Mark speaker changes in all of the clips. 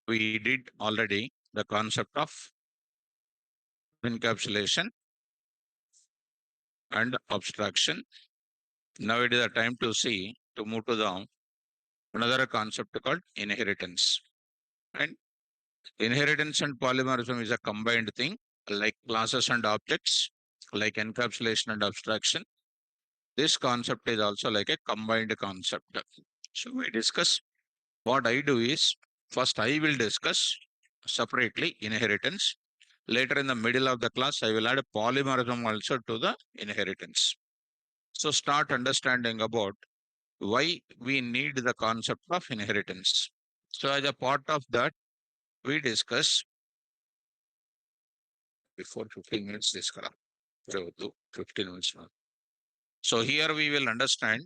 Speaker 1: we did already the concept of encapsulation and abstraction. Now it is the time to move to the another concept called inheritance. And inheritance and polymorphism is a combined thing, like classes and objects, like encapsulation and abstraction. This concept is also like a combined concept. So we discuss. What I do is first I will discuss separately inheritance. Later in the middle of the class, I will add a polymorphism also to the inheritance. So start understanding about why we need the concept of inheritance. So as a part of that, we discuss before 15 minutes this kara. 15 minutes now. So here we will understand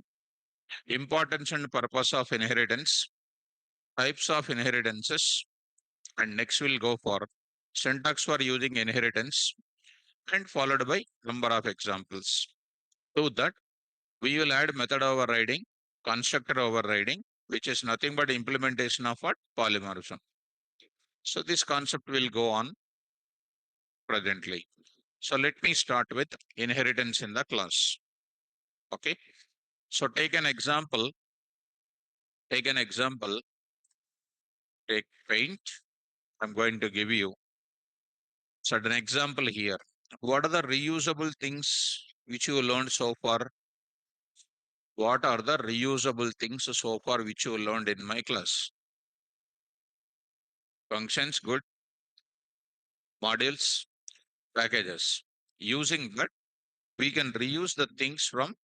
Speaker 1: importance and purpose of inheritance, types of inheritances, and next we'll go for syntax for using inheritance and followed by number of examples. To that, we will add method overriding, constructor overriding, which is nothing but implementation of what? Polymorphism. So this concept will go on presently. So let me start with inheritance in the class. Okay. So take an example, take paint. I'm going to give you certain example here. What are the reusable things which you learned so far? What are the reusable things so far which you learned in my class? Functions, good. Modules, packages. Using that, we can reuse the things from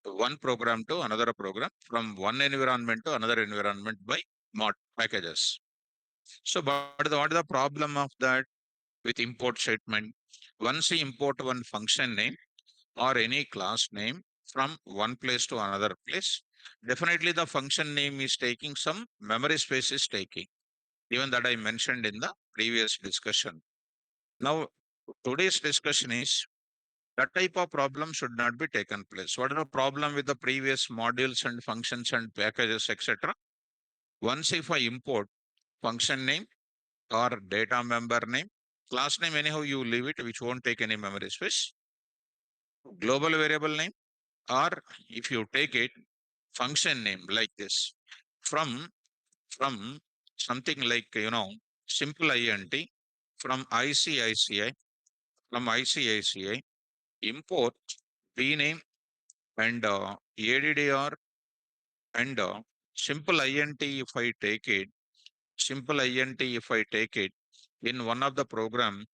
Speaker 1: one program to another program, from one environment to another environment by mod packages. So, what is the problem of that with import statement? Once you import one function name or any class name from one place to another place, definitely the function name is taking some memory space is taking, even that I mentioned in the previous discussion. Now, today's discussion is that type of problem should not be taken place. What is the problem with the previous modules and functions and packages, etc.? Once if I import function name or data member name, class name, anyhow, you leave it, which won't take any memory space. Global variable name, or if you take it, function name like this, from something like, simple int from ICICI, import name and ADDR and simple int if I take it, in one of the program,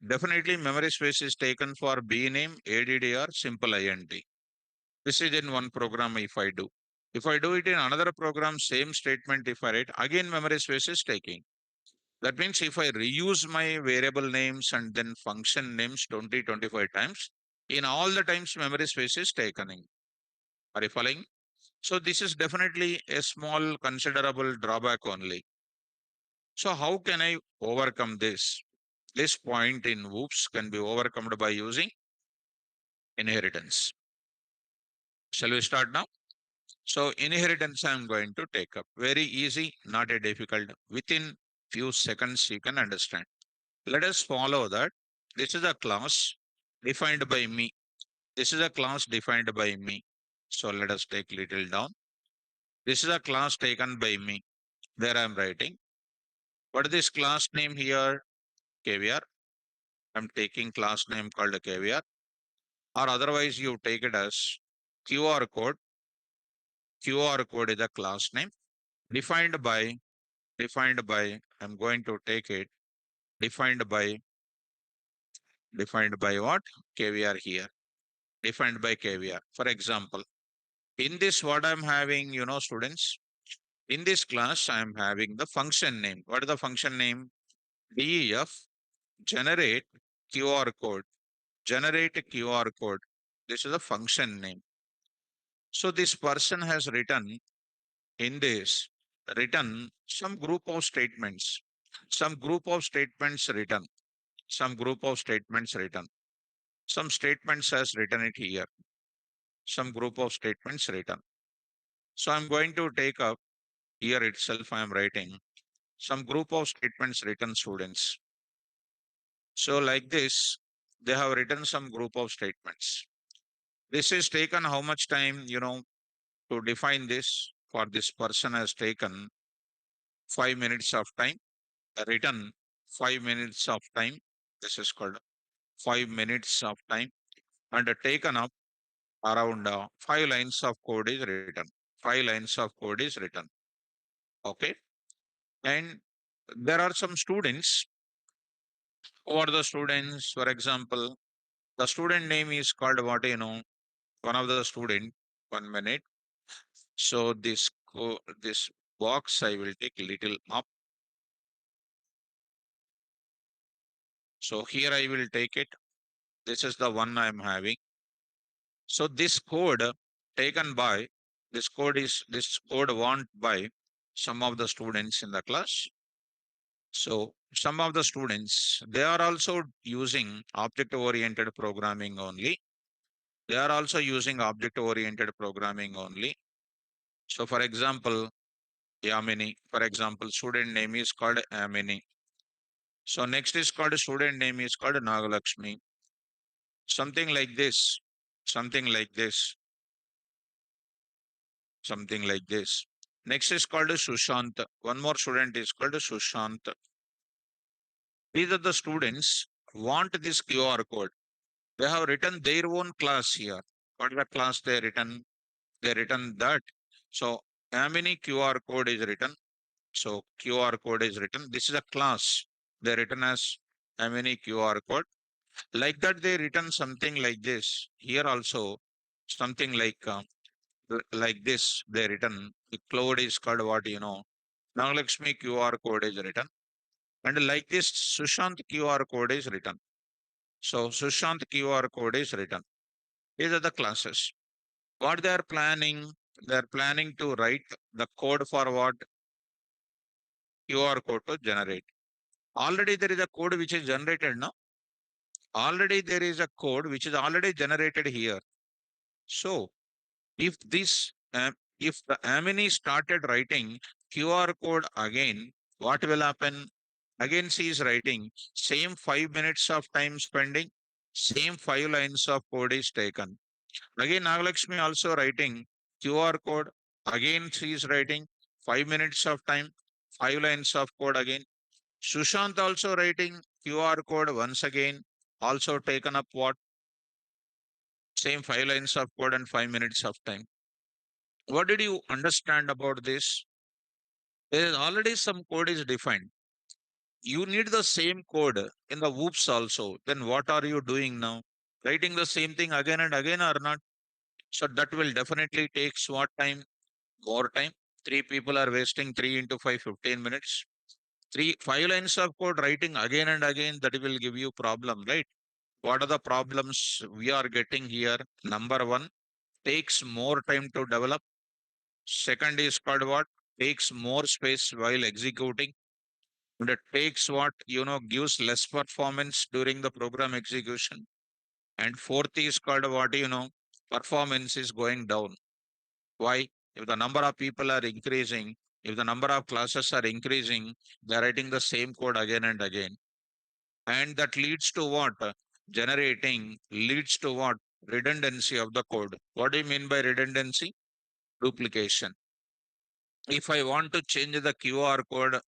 Speaker 1: definitely memory space is taken for name, ADDR, simple int. This is in one program if I do. If I do it in another program, same statement if I write, again memory space is taking. That means if I reuse my variable names and then function names 20, 25 times, in all the times memory space is taken in. Are you following? So this is definitely a small considerable drawback only. So how can I overcome this? This point in OOPS can be overcome by using inheritance. Shall we start now? So inheritance I'm going to take up. Very easy, not a difficult. Within few seconds you can understand. Let us follow that. This is a class defined by me. This is a class defined by me. So let us take little down. This is a class taken by me. There I'm writing. What is this class name here? KVR. I'm taking class name called KVR. Or otherwise you take it as QR code. QR code is a class name defined by, I'm going to take it, defined by, what? KVR here. Defined by KVR. For example, in this what I'm having, students, in this class, I'm having the function name. What is the function name? DEF generate QR code. Generate a QR code. This is a function name. So this person has written in this, written some group of statements. Some group of statements written. Some group of statements written. Some statements has written it here. Some group of statements written. So I'm going to take up here itself. I am writing some group of statements written, students. So like this, they have written some group of statements. This is taken how much time, to define this? For this person has taken 5 minutes of time, written 5 minutes of time. This is called 5 minutes of time, and taken up around 5 lines of code is written. 5 lines of code is written. Okay. And there are some students. Who are the students? For example, the student name is called what, one of the student. 1 minute. So this box I will take little up. So here I will take it. This is the one I am having. So this code taken by this code want by some of the students in the class. So some of the students, they are also using object oriented programming only. They are also using object oriented programming only. So for example, Yamini, for example, student name is called Yamini. So next is called student name is called Nagalakshmi. Something like this, something like this, something like this. Next is called Sushant. One more student is called Sushant. These are the students want this QR code. They have written their own class here. What is the class they written? They written that. So Amini QR code is written. So QR code is written. This is a class. They written as Amini QR code. Like that, they written something like this. Here also something like this. They written. The cloud is called what, Nagalakshmi QR code is written. And like this, Sushant QR code is written. So Sushant QR code is written. These are the classes. What they are planning? They are planning to write the code for what? QR code to generate. Already there is a code which is generated now. Already there is a code which is already generated here. So if if the Amini started writing QR code again, what will happen? Again, she is writing same 5 minutes of time spending, same 5 lines of code is taken. Again, Nagalakshmi also writing QR code. Again, she is writing 5 minutes of time, 5 lines of code again. Sushant also writing QR code once again, also taken up what? Same 5 lines of code and 5 minutes of time. What did you understand about this? There is already some code is defined. You need the same code in the whoops also. Then what are you doing now? Writing the same thing again and again or not? So that will definitely takes what time? More time. Three people are wasting 3 into 5, 15 minutes. 5 lines of code writing again and again, that will give you problem, right? What are the problems we are getting here? Number one, takes more time to develop. Second is called what? Takes more space while executing. And it takes what, gives less performance during the program execution. And fourth is called what, performance is going down. Why? If the number of people are increasing, if the number of classes are increasing, they're writing the same code again and again. And that leads to what? Leads to what? Redundancy of the code. What do you mean by redundancy? Duplication. If I want to change the QR code,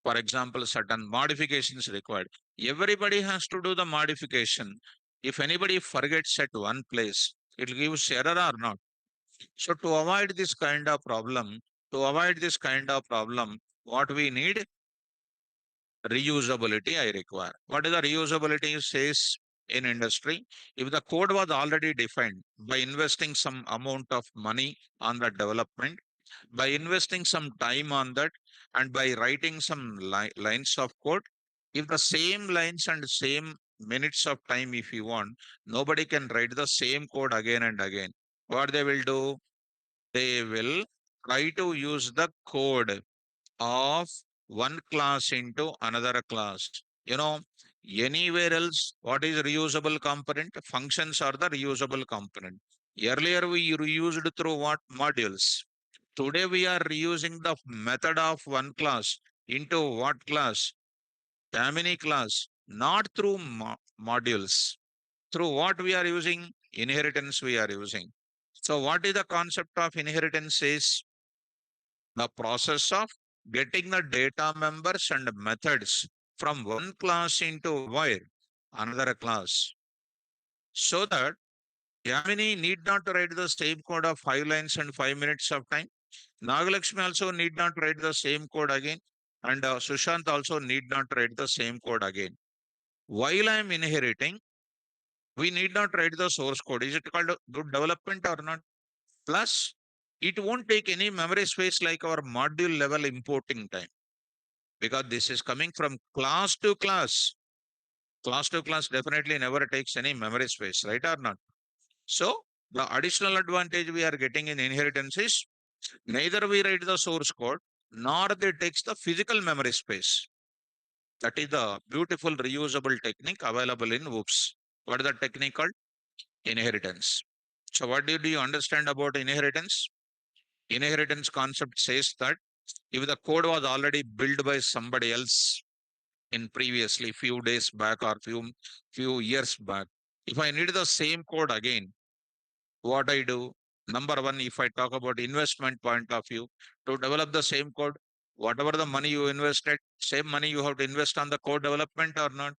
Speaker 1: for example, certain modifications required, everybody has to do the modification. If anybody forgets at one place, it gives error or not. So to avoid this kind of problem, what we need? Reusability I require. What is the reusability says in industry? If the code was already defined, by investing some amount of money on the development, by investing some time on that, and by writing some lines of code, if the same lines and same minutes of time, if you want, nobody can write the same code again and again. What they will do? They will try to use the code of one class into another class. Anywhere else, what is reusable component? Functions are the reusable component. Earlier, we reused through what? Modules. Today, we are reusing the method of one class. into what class? Yamini class, not through modules. Through what we are using? Inheritance we are using. So what is the concept of inheritance is the process of getting the data members and methods from one class into where? Another class. So that Yamini need not to write the same code of 5 lines and 5 minutes of time. Nagalakshmi also need not write the same code again. And Sushant also need not write the same code again. While I am inheriting, we need not write the source code. Is it called a good development or not? Plus, it won't take any memory space like our module level importing time because this is coming from class to class. Class to class definitely never takes any memory space, right or not? So, the additional advantage we are getting in inheritance is neither we write the source code nor they takes the physical memory space. That is the beautiful reusable technique available in WOOPS. What is the technique called? Inheritance. So what did you understand about inheritance? Inheritance concept says that if the code was already built by somebody else in previously few days back or few years back, if I need the same code again, what I do? Number one, if I talk about investment point of view, to develop the same code, whatever the money you invested, same money you have to invest on the code development or not.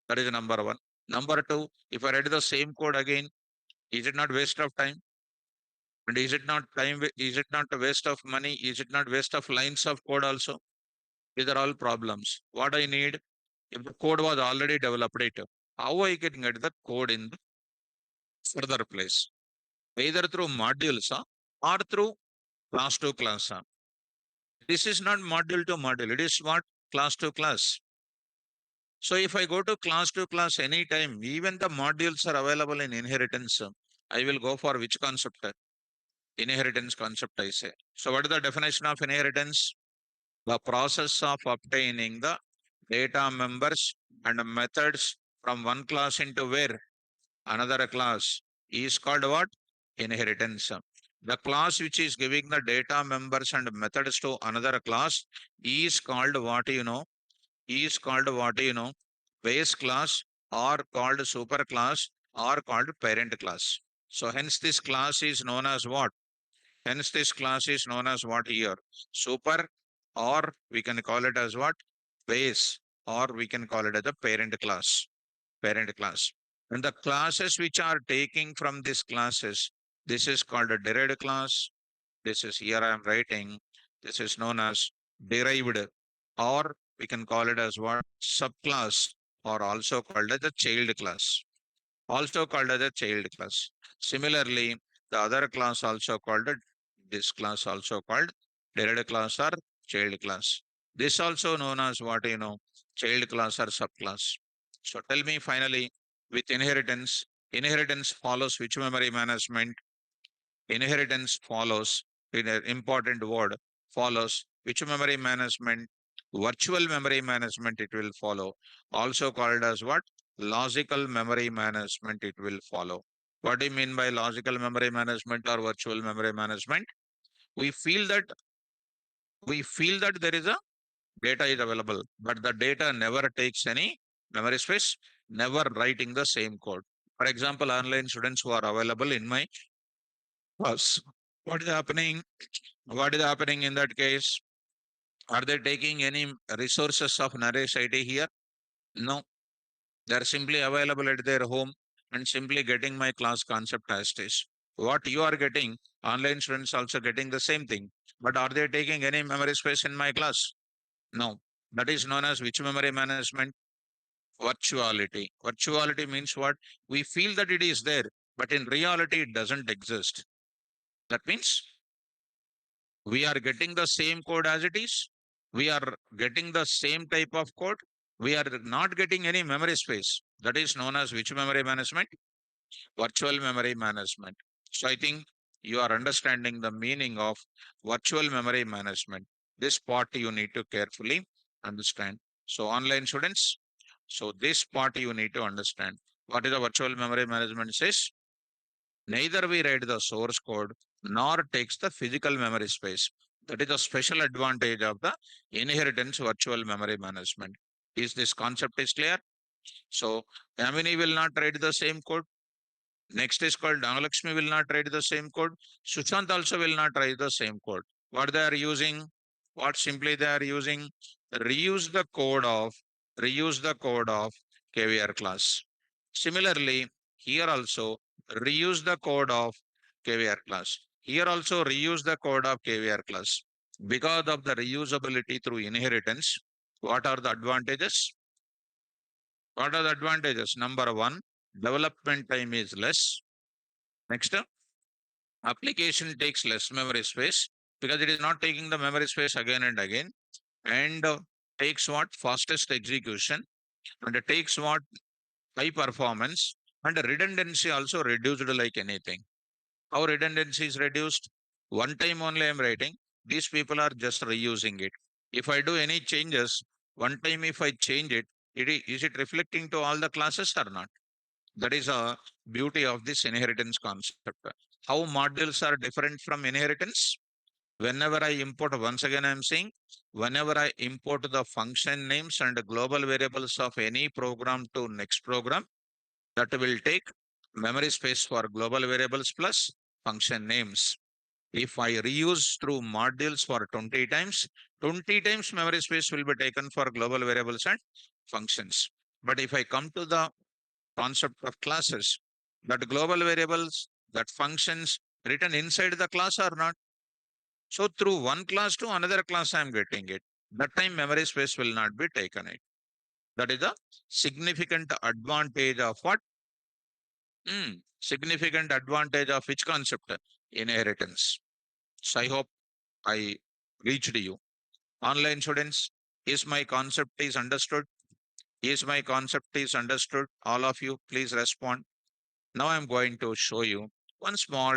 Speaker 1: That is number one. Number two, if I write the same code again, is it not waste of time? And is it not time? Is it not a waste of money? Is it not waste of lines of code also? These are all problems. What I need, if the code was already developed, it, how I can get the code in the further place? Either through modules or through class to class. This is not module to module. It is what? Class to class. So if I go to class anytime, even the modules are available in inheritance. I will go for which concept? Inheritance concept, I say. So what is the definition of inheritance? The process of obtaining the data members and methods from one class into where? Another class is called what? Inheritance. The class which is giving the data members and methods to another class is called what you know? Is called what you know? Base class or called super class or called parent class. So hence this class is known as what? Hence this class is known as what here? Super, or we can call it as what? Base, or we can call it as a parent class. Parent class. And the classes which are taking from these classes, this is called a derived class. This is here I am writing. This is known as derived, or we can call it as what? Subclass, or also called as a child class. Also called as a child class. Similarly, the other class also called this class also called derived class or child class. This also known as what you know, child class or subclass. So tell me finally, with inheritance, inheritance follows which memory management? Inheritance follows in an important word follows which memory management? Virtual memory management it will follow. Also called as what? Logical memory management it will follow. What do you mean by logical memory management or virtual memory management? We feel that there is a data is available, but the data never takes any memory space, never writing the same code. For example, online students who are available in my class, what is happening? What is happening in that case? Are they taking any resources of Naresh IT here? No, they are simply available at their home and simply getting my class concept as it is. What you are getting, online students also getting the same thing. But are they taking any memory space in my class? No. That is known as which memory management? Virtuality. Virtuality means what? We feel that it is there, but in reality, it doesn't exist. That means we are getting the same code as it is. We are getting the same type of code. We are not getting any memory space. That is known as which memory management? Virtual memory management. So I think you are understanding the meaning of virtual memory management. This part you need to carefully understand. So online students, so this part you need to understand. What is the virtual memory management says? Neither we write the source code nor takes the physical memory space. That is a special advantage of the inheritance virtual memory management. Is this concept is clear? So Yamini will not write the same code. Next is called Dhanalakshmi will not write the same code. Sushant also will not write the same code. What they are using? What simply they are using? Reuse the code of KVR class. Similarly, here also reuse the code of KVR class. Here also reuse the code of KVR class. Because of the reusability through inheritance, what are the advantages? What are the advantages? Number one, development time is less. Next, application takes less memory space because it is not taking the memory space again and again, and takes what? Fastest execution, and it takes what? High performance, and redundancy also reduced like anything. How redundancy is reduced? One time only I'm writing. These people are just reusing it. If I do any changes, one time if I change it, is it reflecting to all the classes or not? That is a beauty of this inheritance concept. How modules are different from inheritance? Whenever I import, once again I'm saying, whenever I import the function names and the global variables of any program to next program, that will take memory space for global variables plus function names. If I reuse through modules for 20 times, 20 times memory space will be taken for global variables and functions. But if I come to the concept of classes, that global variables, that functions written inside the class or not. So through one class to another class, I am getting it. That time memory space will not be taken it. That is a significant advantage of what? Significant advantage of which concept? Inheritance. So I hope I reached you. Online students, is my concept is understood? Is my concept is understood? All of you, please respond. Now I'm going to show you one small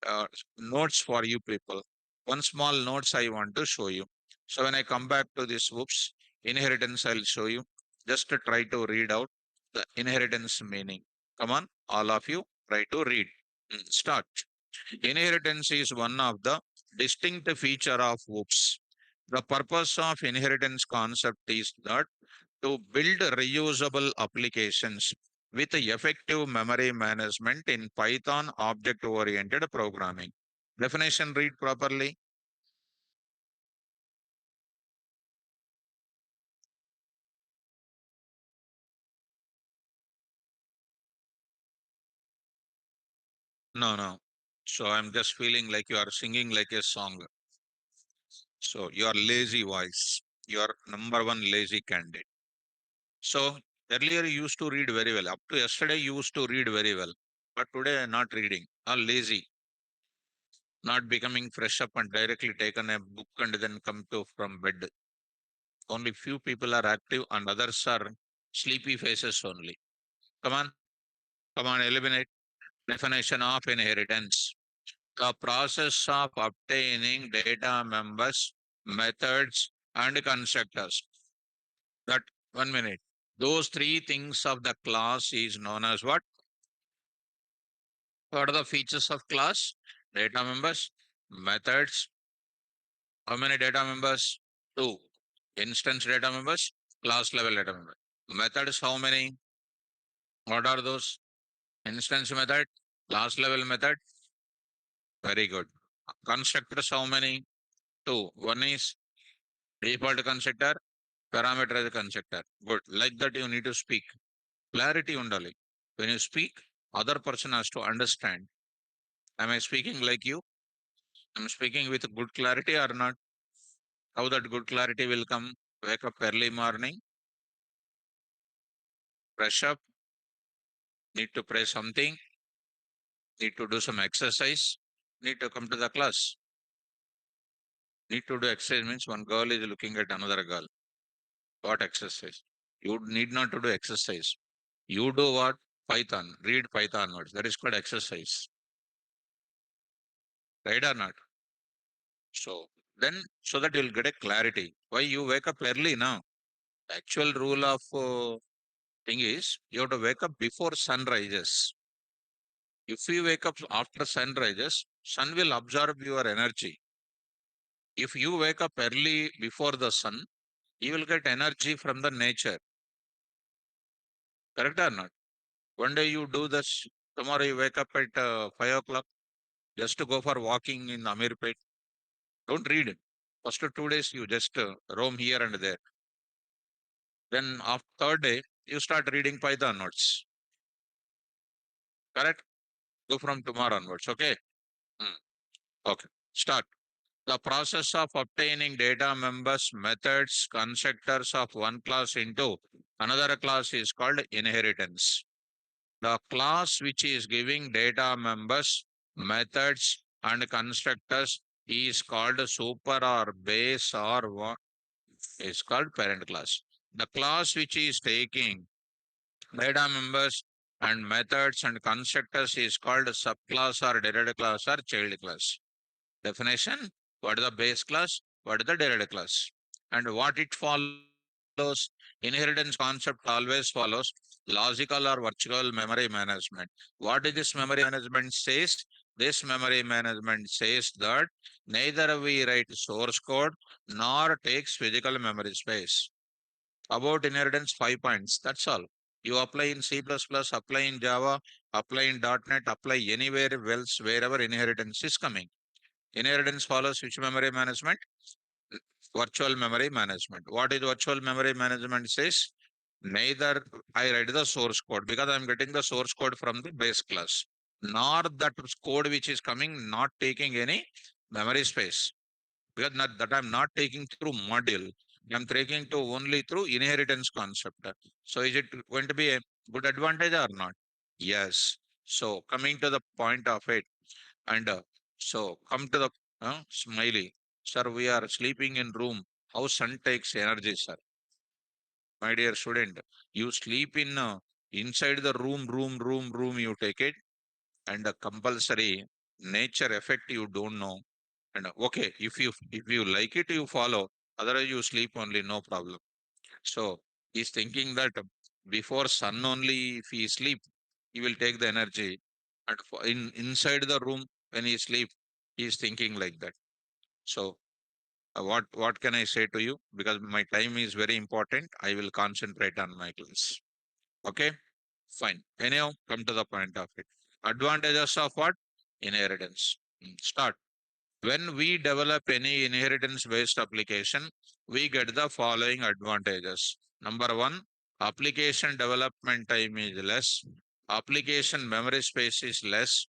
Speaker 1: uh, notes for you people. One small notes I want to show you. So when I come back to this, whoops, inheritance, I'll show you. Just to try to read out the inheritance meaning. Come on, all of you, try to read. Start. Inheritance is one of the distinct feature of whoops. The purpose of inheritance concept is that to build reusable applications with effective memory management in Python object-oriented programming. Definition read properly. No, no. So I'm just feeling like you are singing like a song. So you are lazy voice. You are number one lazy candidate. So earlier you used to read very well. Up to yesterday you used to read very well. But today not reading. Are lazy. Not becoming fresh up and directly taken a book and then come to from bed. Only few people are active and others are sleepy faces only. Come on, eliminate. Definition of inheritance. The process of obtaining data members, methods, and constructors. That 1 minute. Those three things of the class is known as what? What are the features of class? Data members, methods. How many data members? Two. Instance data members, class level data members. Methods, how many? What are those? Instance method, class level method. Very good. Constructors, how many? Two. One is default constructor, parameterized constructor. Good. Like that, you need to speak. Clarity undali. When you speak, other person has to understand. Am I speaking like you? I'm speaking with good clarity or not? How that good clarity will come? Wake up early morning, brush up, need to pray something, need to do some exercise, need to come to the class. Need to do exercise means one girl is looking at another girl. What exercise? You need not to do exercise. You do what? Python. Read Python words. That is called exercise. Right or not? So then, so that you'll get a clarity. Why you wake up early now? Actual rule of thing is you have to wake up before sun rises. If you wake up after sun rises, sun will absorb your energy. If you wake up early before the sun, you will get energy from the nature. Correct or not? One day you do this, tomorrow you wake up at 5 o'clock just to go for walking in Amirpet. Don't read it. First 2 days you just roam here and there. Then after third day, you start reading Python notes. Correct? Go from tomorrow onwards. Okay? Hmm. Okay. Start. The process of obtaining data members, methods, constructors of one class into another class is called inheritance. The class which is giving data members, methods, and constructors is called super or base or what is called parent class. The class which is taking data members and methods and constructors is called subclass or derived class or child class. Definition: what is the base class, what is the derived class, and what it follows. Inheritance concept always follows logical or virtual memory management. What is this memory management says? This memory management says that neither we write source code nor takes physical memory space. About inheritance, 5 points. That's all. You apply in C++, apply in Java, apply in .NET, apply anywhere else wherever inheritance is coming. Inheritance follows which memory management? Virtual memory management. What is virtual memory management says? Neither I write the source code because I'm getting the source code from the base class, nor that code which is coming not taking any memory space because not, that I'm not taking through module. I'm taking to only through inheritance concept. So is it going to be a good advantage or not? Yes. So coming to the point of it, and so come to the smiley. Sir, we are sleeping in room. How sun takes energy, sir? My dear student, you sleep in inside the room, you take it, and compulsory nature effect you don't know. And okay, if you like it, you follow. Otherwise, you sleep only, no problem. So he's thinking that before sun only, if he sleep, he will take the energy. And in inside the room when he sleep, he is thinking like that. So what can I say to you? Because my time is very important. I will concentrate on my class. Okay, fine. Anyhow, come to the point of it. Advantages of what? Inheritance. Start. When we develop any inheritance-based application, we get the following advantages. Number one, application development time is less. Application memory space is less.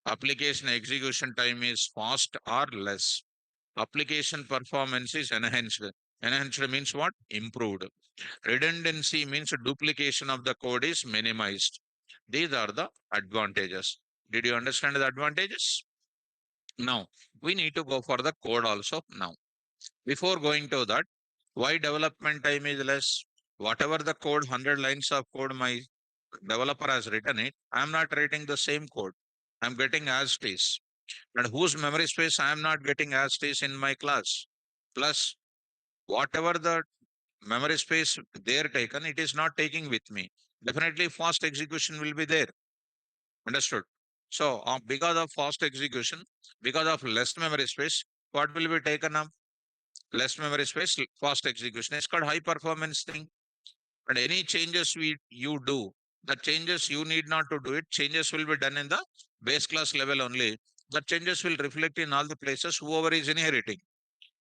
Speaker 1: Application execution time is fast or less. Application performance is enhanced. Enhanced means what? Improved. Redundancy means duplication of the code is minimized. These are the advantages. Did you understand the advantages? Now, we need to go for the code also now. Before going to that, why development time is less? Whatever the code, 100 lines of code my developer has written it, I am not writing the same code. I'm getting as it is. And whose memory space I am not getting as it is in my class. Plus, whatever the memory space they are taken, it is not taking with me. Definitely fast execution will be there. Understood? So, because of fast execution, because of less memory space, what will be taken up? Less memory space, fast execution. It's called high performance thing. And any changes you do, the changes you need not to do it. Changes will be done in the base class level only. The changes will reflect in all the places whoever is inheriting.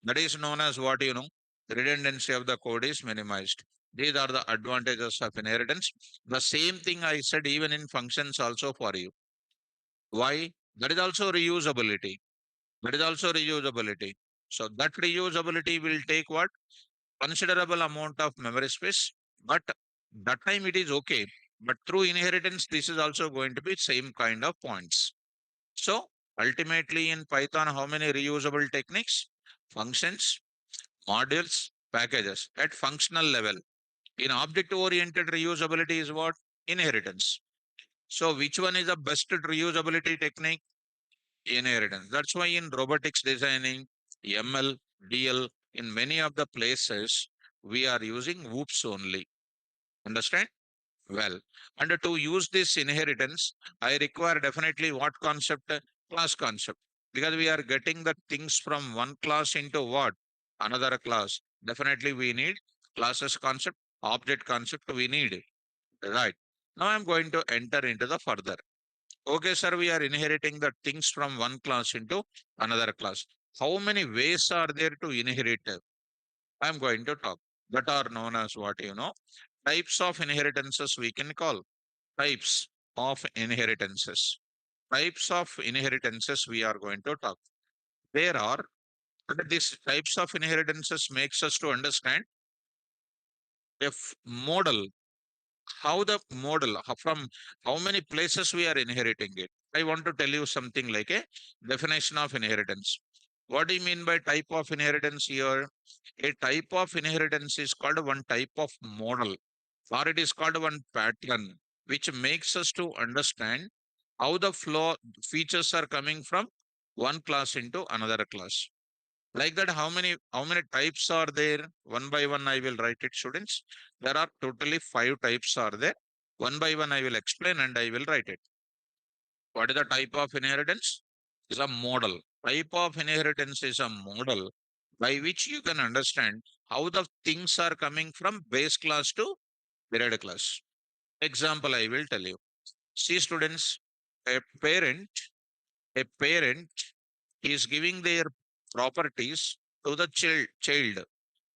Speaker 1: That is known as what you know. Redundancy of the code is minimized. These are the advantages of inheritance. The same thing I said even in functions also for you. Why? That is also reusability. That is also reusability. So that reusability will take what? Considerable amount of memory space, but that time it is okay. But through inheritance, this is also going to be same kind of points. So ultimately in Python, how many reusable techniques? Functions, modules, packages at functional level. In object-oriented reusability is what? Inheritance. So which one is the best reusability technique? Inheritance. That's why in robotics designing, ML, DL, in many of the places, we are using whoops only. Understand? Well, and to use this inheritance, I require definitely what concept? Class concept. Because we are getting the things from one class into what? Another class. Definitely we need classes concept, object concept we need it. Right. Now I'm going to enter into the further. Okay, sir, we are inheriting the things from one class into another class. How many ways are there to inherit? I'm going to talk. That are known as what you know. Types of inheritances we can call. Types of inheritances. Types of inheritances we are going to talk. There are these types of inheritances makes us to understand if model how the model from how many places we are inheriting it. I want to tell you something like a definition of inheritance. What do you mean by type of inheritance here? A type of inheritance is called one type of model, or it is called one pattern, which makes us to understand how the flow features are coming from one class into another class. Like that, how many types are there? One by one, I will write it, students. There are totally 5 types are there. One by one, I will explain and I will write it. What is the type of inheritance? Is a model. Type of inheritance is a model by which you can understand how the things are coming from base class to derived class. Example, I will tell you. See, students, a parent, a parent is giving their properties to the child,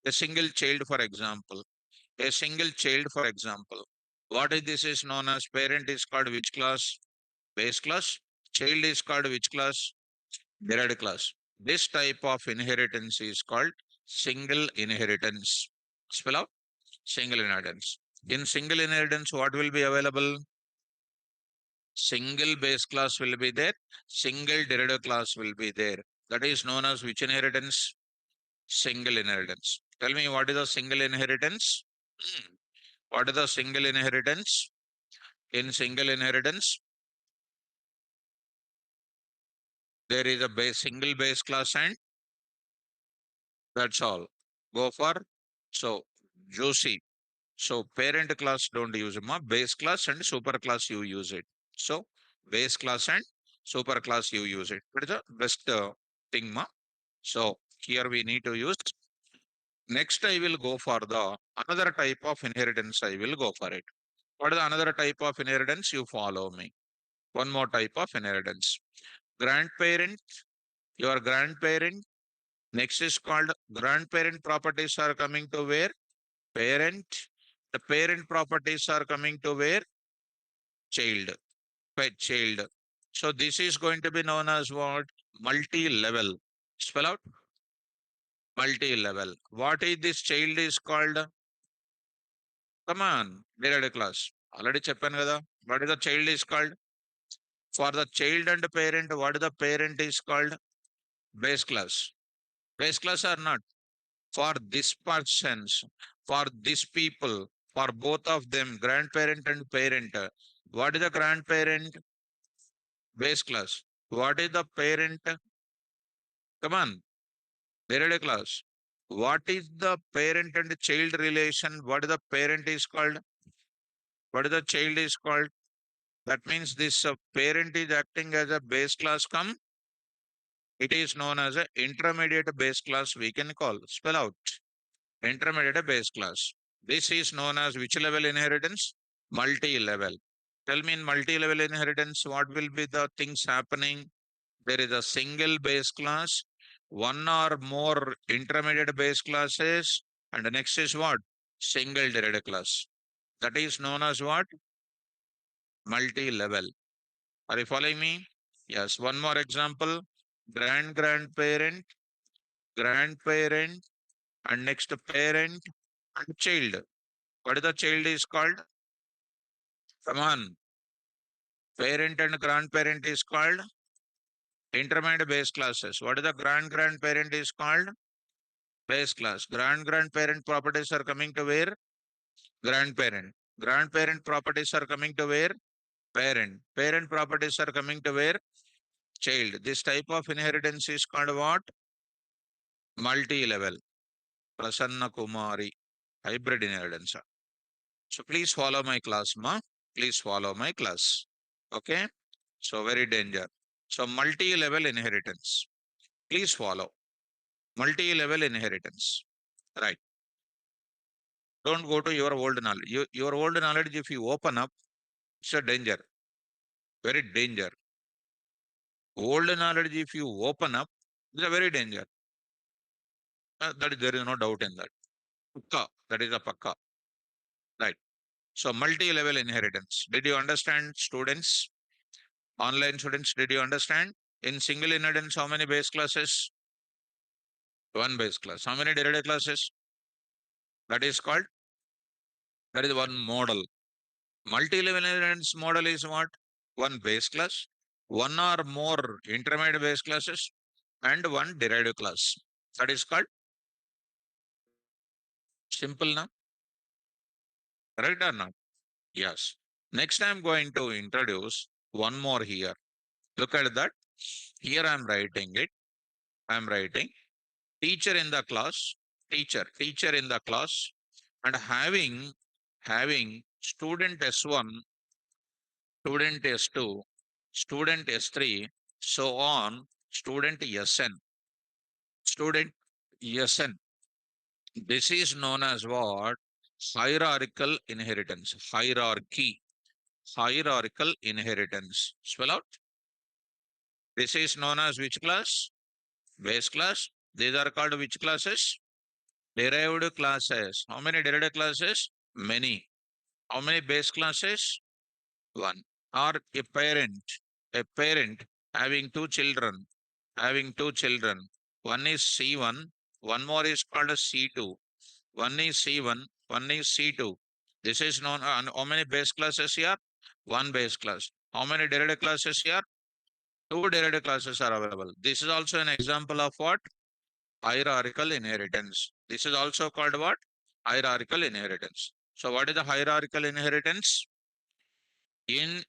Speaker 1: a single child, for example, a single child, for example. What is this is known as parent is called which class? Base class. Child is called which class? Derived class. This type of inheritance is called single inheritance. Spell out single inheritance. In single inheritance, what will be available? Single base class will be there. Single derived class will be there. That is known as which inheritance? Single inheritance. Tell me what is a single inheritance? Hmm. What is the single inheritance? In single inheritance, there is a single base class and that's all. Go for so juicy. So parent class don't use it, ma. Base class and super class you use it. So base class and super class you use it. That is the best thing, ma. So here we need to use. Next, I will go for the another type of inheritance. I will go for it. What is the another type of inheritance? You follow me. One more type of inheritance. Grandparent, your grandparent. Next is called grandparent properties are coming to where? Parent. The parent properties are coming to where? Child. Pet child. So this is going to be known as what? Multi-level. Spell out. Multi-level. What is this child is called? Come on. Derived class. Already చెప్పాను కదా. What is the child is called? For the child and parent, what the parent is called? Base class. Base class or not? For this persons, for this people, for both of them, grandparent and parent. What is the grandparent? Base class. What is the parent? Come on, derived class. What is the parent and child relation? What is the parent is called? What is the child is called? That means this parent is acting as a base class come. It is known as a intermediate base class we can call. Spell out. Intermediate base class. This is known as which level inheritance? Multi-level. Tell me in multi-level inheritance, what will be the things happening? There is a single base class, one or more intermediate base classes, and the next is what? Single derived class. That is known as what? Multi-level. Are you following me? Yes. One more example. Grandparent, grandparent, and next parent and child. What is the child is called? Come on. Parent and grandparent is called intermediate base classes. What is the grandparent is called? Base class. Grandparent properties are coming to where? Grandparent. Grandparent properties are coming to where? Parent. Parent properties are coming to where? Child. This type of inheritance is called what? Multi-level. Prasanna Kumari. Hybrid inheritance. So please follow my class, ma. Please follow my class. Okay. So very danger. So multi-level inheritance. Please follow. Multi-level inheritance. Right. Don't go to your old knowledge. Your old knowledge, if you open up, it's a danger. Very danger. Old knowledge, if you open up, it's a very danger. There is no doubt in that. Pakka. That is a pakka. Right. So multi-level inheritance. Did you understand, students? Online students, did you understand? In single inheritance, how many base classes? One base class. How many derived classes? That is called, that is one model. Multi-level inheritance model is what? One base class, one or more intermediate base classes, and one derived class. That is called simple now. Right or not? Yes. Next, I'm going to introduce one more here. Look at that. Here I'm writing it. I'm writing teacher in the class, teacher in the class, and having student S1, student S2, student S3, so on, student SN, student SN. This is known as what? Hierarchical inheritance. Hierarchical inheritance. Spell out. This is known as which class? Base class. These are called which classes? Derived classes. How many derived classes? Many. How many base classes? One. Or a parent having two children. One is C1, one more is called as C2. One is C1, one is C2. This is known, how many base classes here? One base class. How many derived classes here? Two derived classes are available. This is also an example of what? Hierarchical inheritance. This is also called what? Hierarchical inheritance. So what is the hierarchical inheritance? In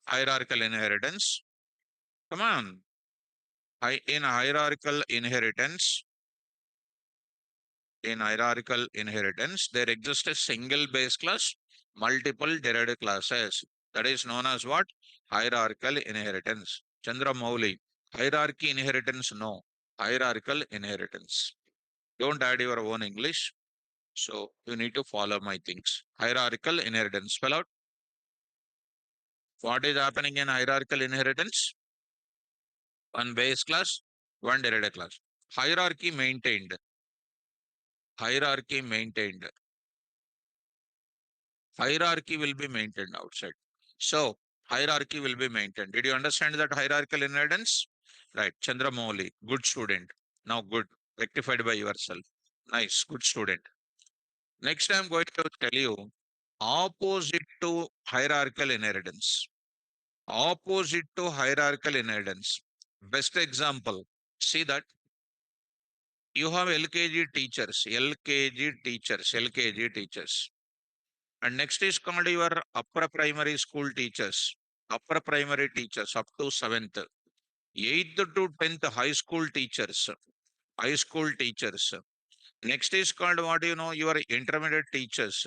Speaker 1: hierarchical inheritance, come on. In hierarchical inheritance, there exists a single base class, multiple derived classes. That is known as what? Hierarchical inheritance. Chandramouli. Hierarchy inheritance, no. Hierarchical inheritance. Don't add your own English. So you need to follow my things. Hierarchical inheritance. Spell out. What is happening in hierarchical inheritance? One base class, one derived class. Hierarchy maintained. Hierarchy maintained. Hierarchy will be maintained outside. So hierarchy will be maintained. Did you understand that hierarchical inheritance? Right. Chandramouli, good student. Now good. Rectified by yourself. Nice. Good student. Next, I'm going to tell you opposite to hierarchical inheritance. Opposite to hierarchical inheritance. Best example. See that you have LKG teachers, LKG teachers. And next is called your upper primary school teachers, upper primary teachers up to 7th, 8th to 10th high school teachers, high school teachers. Next is called what you know, your intermediate teachers.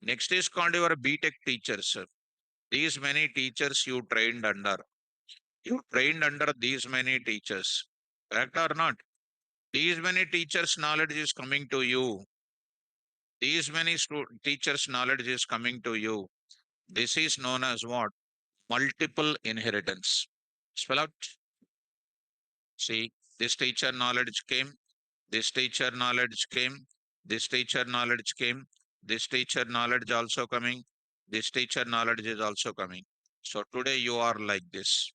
Speaker 1: Next is called your BTech teachers. These many teachers you trained under. You trained under these many teachers. Correct or not? These many teachers' knowledge is coming to you. These many teachers' knowledge is coming to you. This is known as what? Multiple inheritance. Spell out. See, this teacher knowledge came, this teacher knowledge came, this teacher knowledge came, this teacher knowledge also coming, this teacher knowledge is also coming. So today you are like this.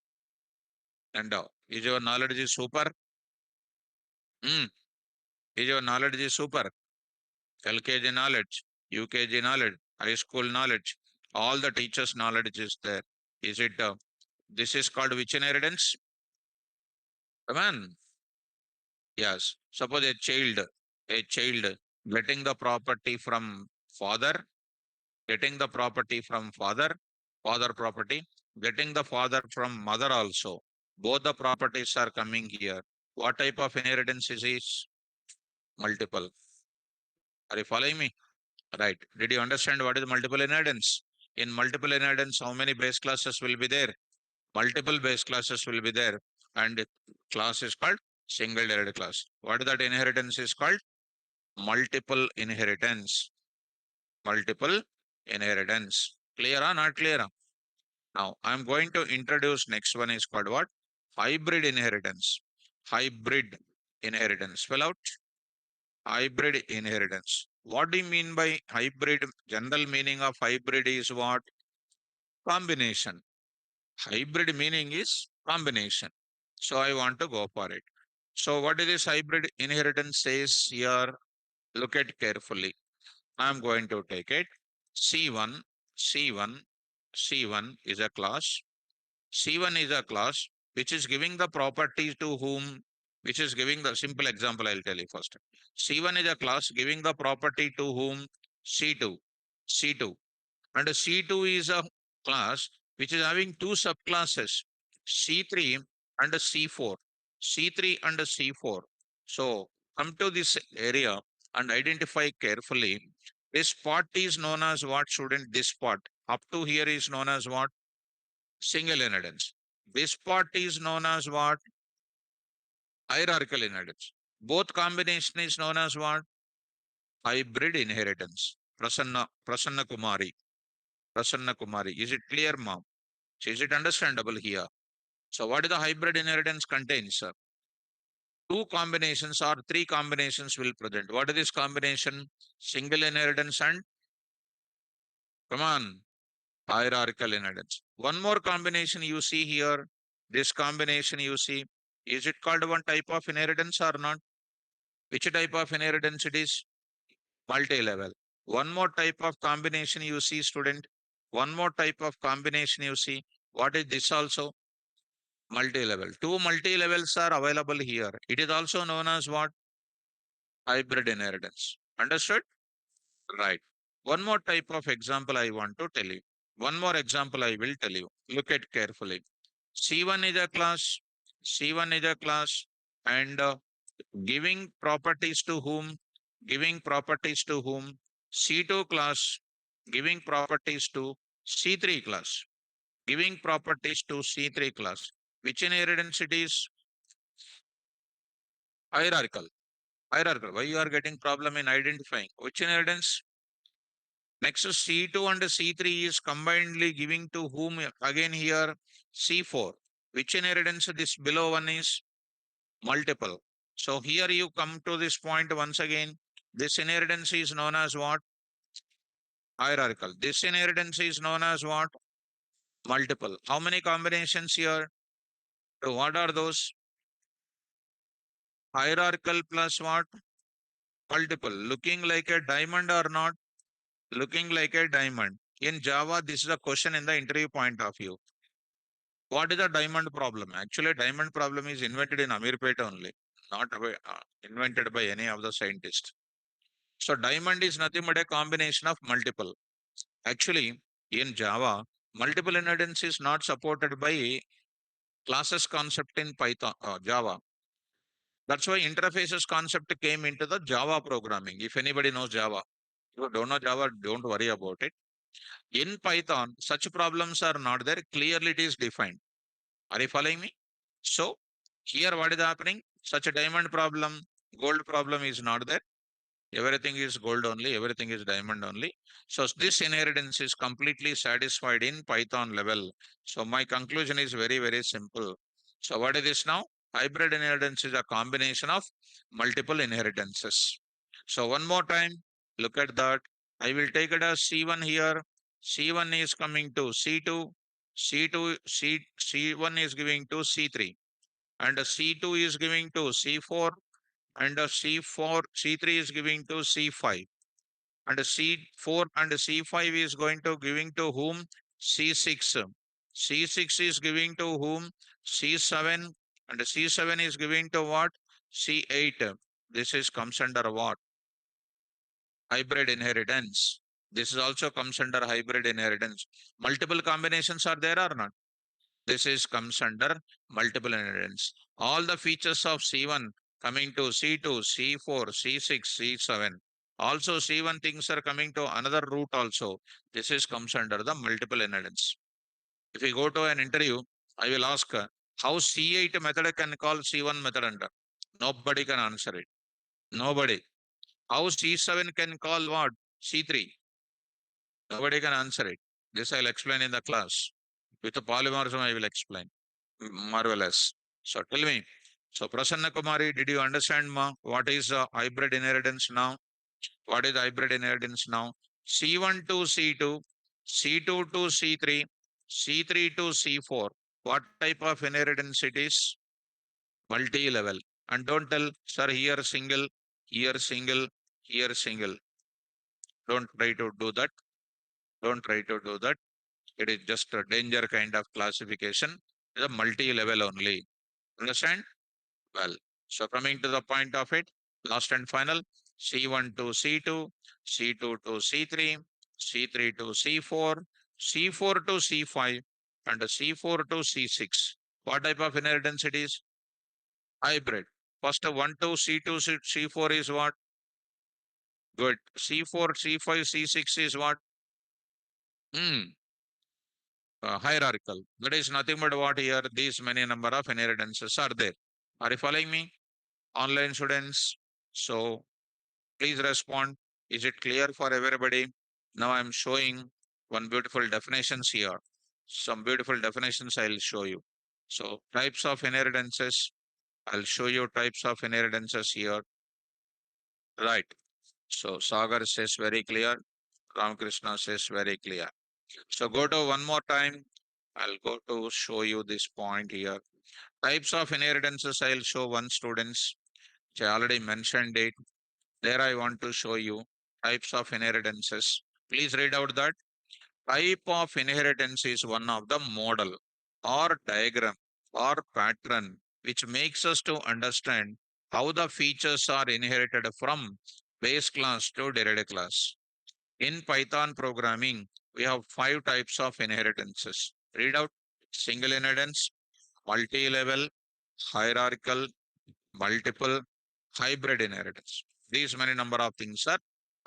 Speaker 1: And is your knowledge is super? Hmm. Is your knowledge is super? LKG knowledge, UKG knowledge, high school knowledge, all the teachers' knowledge is there. Is it? This is called which inheritance? Come on. Yes. Suppose a child getting the property from father, getting the property from father property, getting the father from mother also. Both the properties are coming here. What type of inheritance is this? Multiple. Are you following me? Right. Did you understand what is multiple inheritance? In multiple inheritance, how many base classes will be there? multiple base classes will be there, and class is called single derived class. What that inheritance is called? Multiple inheritance. Multiple inheritance. Clear or not clear? Now I'm going to introduce next one is called what? Hybrid inheritance. Hybrid inheritance. Spell out hybrid inheritance. What do you mean by hybrid? General meaning of hybrid is what? Combination. Hybrid meaning is combination. So I want to go for it. So what is this hybrid inheritance says here? Look at carefully. I'm going to take it. C1, C1, C1 is a class. C1 is a class which is giving the property to whom, which is giving the simple example I'll tell you first. C1 is a class giving the property to whom? C2, C2. And C2 is a class which is having two subclasses, C3 and C4. C3 and C4. So come to this area and identify carefully. This part is known as what, student? This part up to here is known as what? Single inheritance. This part is known as what? Hierarchical inheritance. Both combination is known as what? Hybrid inheritance. Prasanna Kumari. Prasanna Kumari. Is it clear, ma'am? So is it understandable here? So what is the hybrid inheritance contains, sir? Two combinations or three combinations will present. What is this combination? Single inheritance and, come on, hierarchical inheritance. One more combination you see here. This combination you see. Is it called one type of inheritance or not? Which type of inheritance it is? Multi-level. One more type of combination you see, student. One more type of combination you see. What is this also? Multi-level. Two multi-levels are available here. It is also known as what? Hybrid inheritance. Understood? Right. One more type of example I want to tell you. One more example I will tell you. Look at carefully. C1 is a class. C1 is a class and giving properties to whom? Giving properties to whom? C2 class giving properties to C3 class. Giving properties to C3 class. Which inheritance it is? Hierarchical. Hierarchical. Why you are getting problem in identifying? Which inheritance? Next C2 and C3 is combinedly giving to whom again here? C4. Which inheritance this below one is? Multiple. So here you come to this point once again. This inheritance is known as what? Hierarchical. This inheritance is known as what? Multiple. How many combinations here? So what are those? Hierarchical plus what? Multiple. Looking like a diamond or not? Looking like a diamond. In Java, this is a question in the interview point of view. What is the diamond problem? Actually, diamond problem is invented in Amirpet only, not invented by any of the scientists. So diamond is nothing but a combination of multiple. Actually, in Java, multiple inheritance is not supported by classes concept in Python, Java. That's why interfaces concept came into the Java programming. If anybody knows Java, if you don't know Java, don't worry about it. In Python, such problems are not there. Clearly, it is defined. Are you following me? So here, what is happening? Such a diamond problem, gold problem is not there. Everything is gold only, everything is diamond only. So this inheritance is completely satisfied in Python level. So my conclusion is very, very simple. So what is this now? Hybrid inheritance is a combination of multiple inheritances. So one more time, look at that. I will take it as C1 here. C1 is coming to C2. C1 is giving to C3. And C2 is giving to C4 and C4, C3 is giving to C5 and C4 and C5 is going to giving to whom? C6. C6 is giving to whom? C7 and C7 is giving to what? C8. This is comes under what? Hybrid inheritance. This is also comes under hybrid inheritance. Multiple combinations are there or not? This is comes under multiple inheritance. All the features of C1 coming to C2, C4, C6, C7. Also C1 things are coming to another route also. This is comes under the multiple inheritance. If you go to an interview, I will ask how C8 method can call C1 method under. Nobody can answer it. Nobody. How C7 can call what? C3. Nobody can answer it. This I'll explain in the class. With the polymorphism, I will explain. Marvelous. So tell me. So Prasanna Kumari, did you understand what is hybrid inheritance now? What is hybrid inheritance now? C1 to C2, C2 to C3, C3 to C4. What type of inheritance it is? Multi-level. And don't tell, sir, here single, here single, here single. Don't try to do that. Don't try to do that. It is just a danger kind of classification. It's a multi-level only. Understand? Well, so coming to the point of it, last and final, C1 to C2, C2 to C3, C3 to C4, C4 to C5, and C4 to C6. What type of inheritance it is? Hybrid. First, 1 to C2, C4 is what? Good. C4, C5, C6 is what? Hmm. Hierarchical. That is nothing but what here? These many number of inheritances are there. Are you following me? Online students. So please respond. Is it clear for everybody? Now I'm showing one beautiful definitions here. Some beautiful definitions I'll show you. So types of inheritances. I'll show you types of inheritances here. Right. So Sagar says very clear. Ramakrishna says very clear. So go to one more time. I'll go to show you this point here. Types of inheritances I'll show one students. I already mentioned it. There I want to show you types of inheritances. Please read out that. Type of inheritance is one of the model or diagram or pattern which makes us to understand how the features are inherited from base class to derived class. In Python programming, we have 5 types of inheritances. Read out: single inheritance, multi-level, hierarchical, multiple, hybrid inheritance. These many number of things are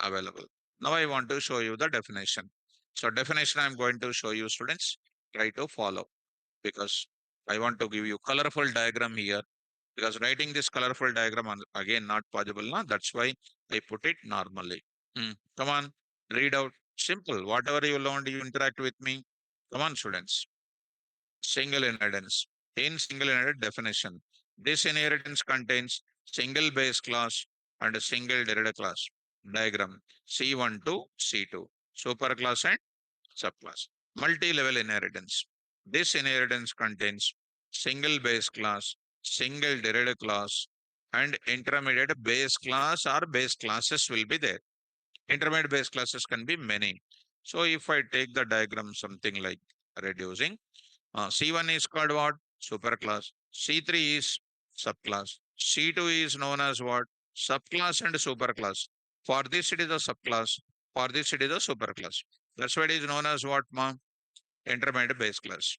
Speaker 1: available. Now I want to show you the definition. So definition I'm going to show you, students. Try to follow, because I want to give you colorful diagram here, because writing this colorful diagram again not possible. Na? That's why I put it normally. Come on, read out. Simple. Whatever you learned, you interact with me. Come on, students. Single inheritance. In single inheritance definition, this inheritance contains single base class and a single derived class. Diagram C1 to C2, superclass and subclass. Multi-level inheritance. This inheritance contains single base class, single derived class, and intermediate base class or base classes will be there. Intermediate base classes can be many. So if I take the diagram something like reducing, C1 is called what? Superclass. C3 is subclass. C2 is known as what? Subclass and superclass. For this it is a subclass. For this it is a superclass. That's why it is known as what, ma? Intermediate base class.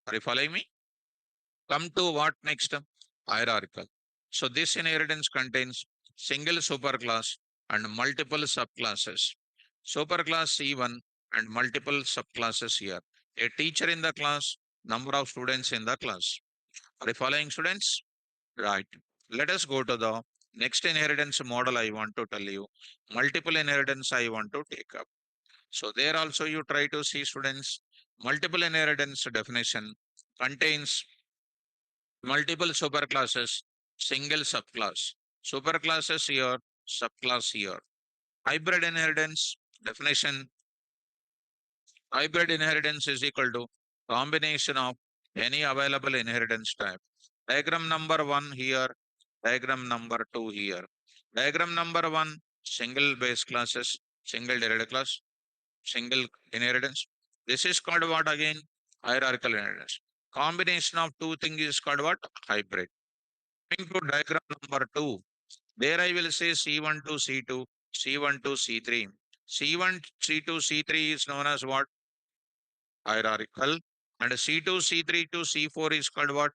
Speaker 1: Are you following me? Come to what next? Hierarchical. So this inheritance contains single superclass and multiple subclasses. Superclass C1 and multiple subclasses here. A teacher in the class, number of students in the class. Are you following, students? Right. Let us go to the next inheritance model I want to tell you. Multiple inheritance I want to take up. So there also you try to see, students. Multiple inheritance definition contains multiple superclasses, single subclass. Superclasses here, subclass here. Hybrid inheritance definition. Hybrid inheritance is equal to combination of any available inheritance type. Diagram number 1 here, diagram number 2 here. Diagram number 1, single base classes, single derived class, single inheritance. This is called what again? Hierarchical inheritance. Combination of two things is called what? Hybrid. Coming to diagram number 2, there I will say C1 to C2, C1 to C3. C1, C2, C3 is known as what? Hierarchical. And C2, C3 to C4 is called what?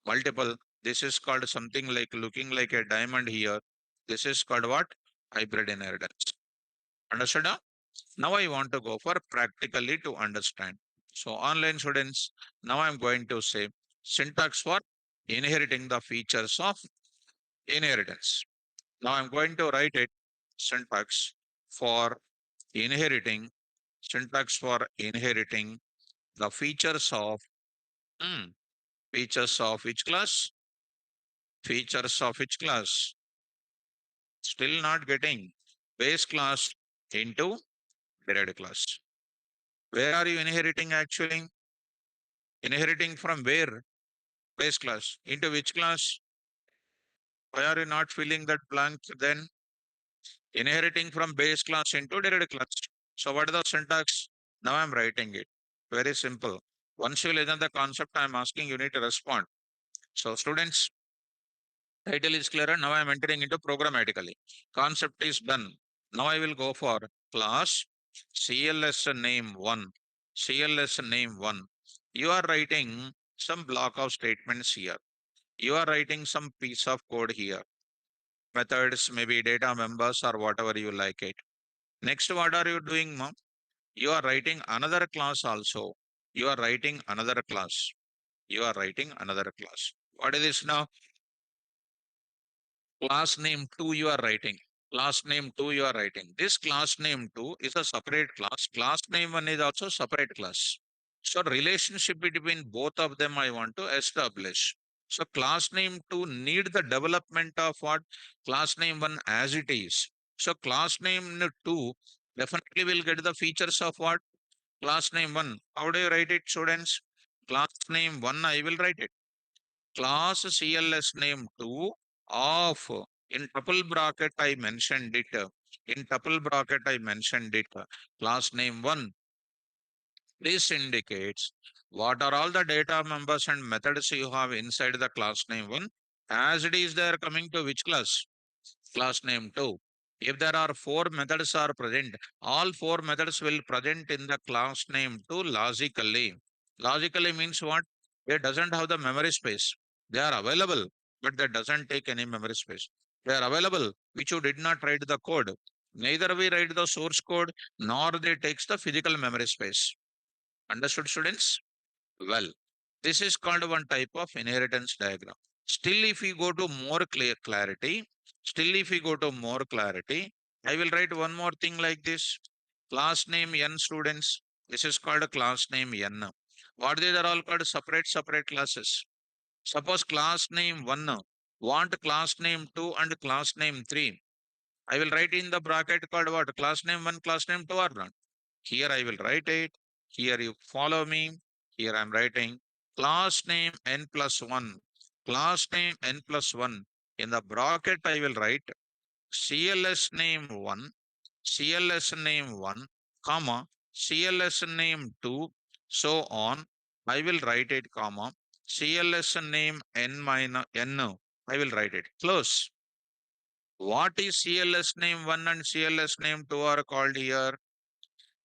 Speaker 1: Multiple. This is called something like looking like a diamond here. This is called what? Hybrid inheritance. Understood? Now I want to go for practically to understand. So online students, now I'm going to say syntax for inheriting the features of inheritance. Now I'm going to write it syntax for inheriting, syntax for inheriting the features of features of which class? Features of which class? Still not getting base class into derived class. Where are you inheriting actually? Inheriting from where? Base class. Into which class? Why are you not filling that blank then? Inheriting from base class into derived class. So what is the syntax? Now I'm writing it. Very simple. Once you listen the concept, I'm asking you need to respond. So students, title is clear and now I'm entering into programmatically. Concept is done. Now I will go for class CLS name 1. CLS name 1. You are writing some block of statements here. You are writing some piece of code here. Methods, maybe data members or whatever you like it. Next, what are you doing, mom? You are writing another class also. You are writing another class. You are writing another class. What is this now? Class name 2 you are writing. Class name 2 you are writing. This class name 2 is a separate class. Class name 1 is also separate class. So relationship between both of them I want to establish. So class name 2 need the development of what? Class name 1 as it is. So class name 2 definitely will get the features of what? Class name 1. How do you write it, students? Class name 1 I will write it. Class CLS name 2 of, in tuple bracket I mentioned it. In tuple bracket I mentioned it. Class name 1. This indicates what are all the data members and methods you have inside the class name 1. As it is, they are coming to which class? Class name 2. If there are 4 methods are present, all 4 methods will present in the class name 2 logically. Logically means what? It doesn't have the memory space. They are available, but that doesn't take any memory space. They are available, which you did not write the code. Neither we write the source code, nor they takes the physical memory space. Understood, students? Well, this is called one type of inheritance diagram. Still, if we go to more clarity, I will write one more thing like this. Class name n students. This is called a class name n. What these are all called separate classes. Suppose class name 1 want class name 2 and class name 3. I will write in the bracket called what? Class name 1, class name 2 or not. Here I will write it. Here you follow me. Here I am writing class name n plus 1. Class name n plus 1. In the bracket I will write CLS name 1, CLS name 1, comma, CLS name 2, so on. I will write it, comma, CLS name n minus n. I will write it. Close. What is CLS name 1 and CLS name 2 are called here?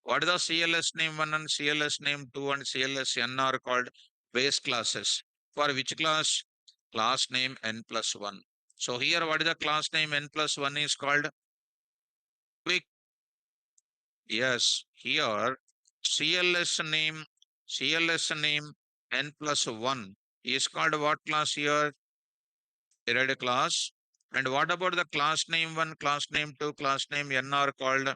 Speaker 1: What is the CLS name 1 and CLS name 2 and CLS n are called? Base classes. For which class? Class name n plus 1. So here what is the class name n plus 1 is called? Quick. Yes, here CLS name n plus 1 is called what class here? Derived class. And what about the class name 1, class name 2, class name n are called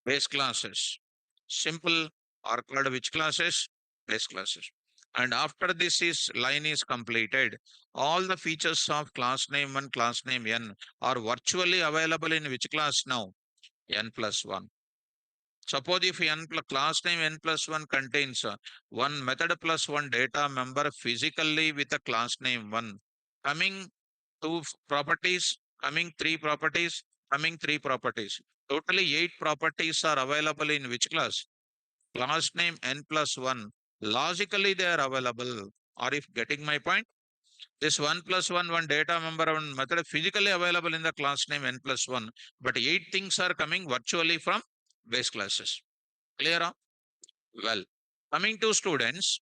Speaker 1: base classes. Simple are called which classes? Base classes. And after this is line is completed, all the features of class name 1, class name n are virtually available in which class now? N plus 1. Suppose if class name n plus 1 contains one method plus one data member physically with a class name 1, coming two properties, coming three properties, coming three properties. Totally 8 properties are available in which class? Class name n plus 1. Logically they are available. Or if getting my point, this 1 plus 1, one data member, one method physically available in the class name n plus 1. But 8 things are coming virtually from base classes. Clear? Well, coming to students,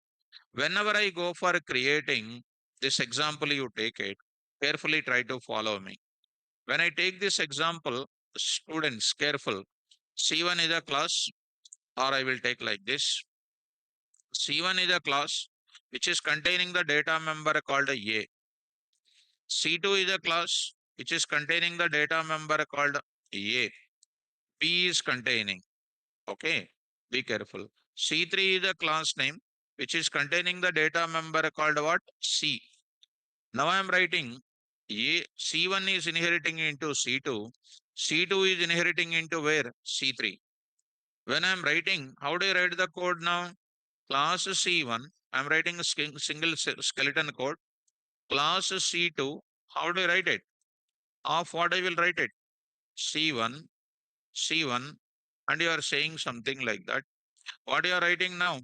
Speaker 1: whenever I go for creating this example, you take it, carefully try to follow me. When I take this example, students, careful. C1 is a class, or I will take like this. C1 is a class which is containing the data member called A. C2 is a class which is containing the data member called A. P is containing. Okay, be careful. C3 is a class name which is containing the data member called what? C. Now I am writing C1 is inheriting into C2. C2 is inheriting into where? C3. When I am writing, how do I write the code now? Class C1, I am writing a single skeleton code. Class C2, how do I write it? Of what I will write it? C1, C1, and you are saying something like that. What you are writing now?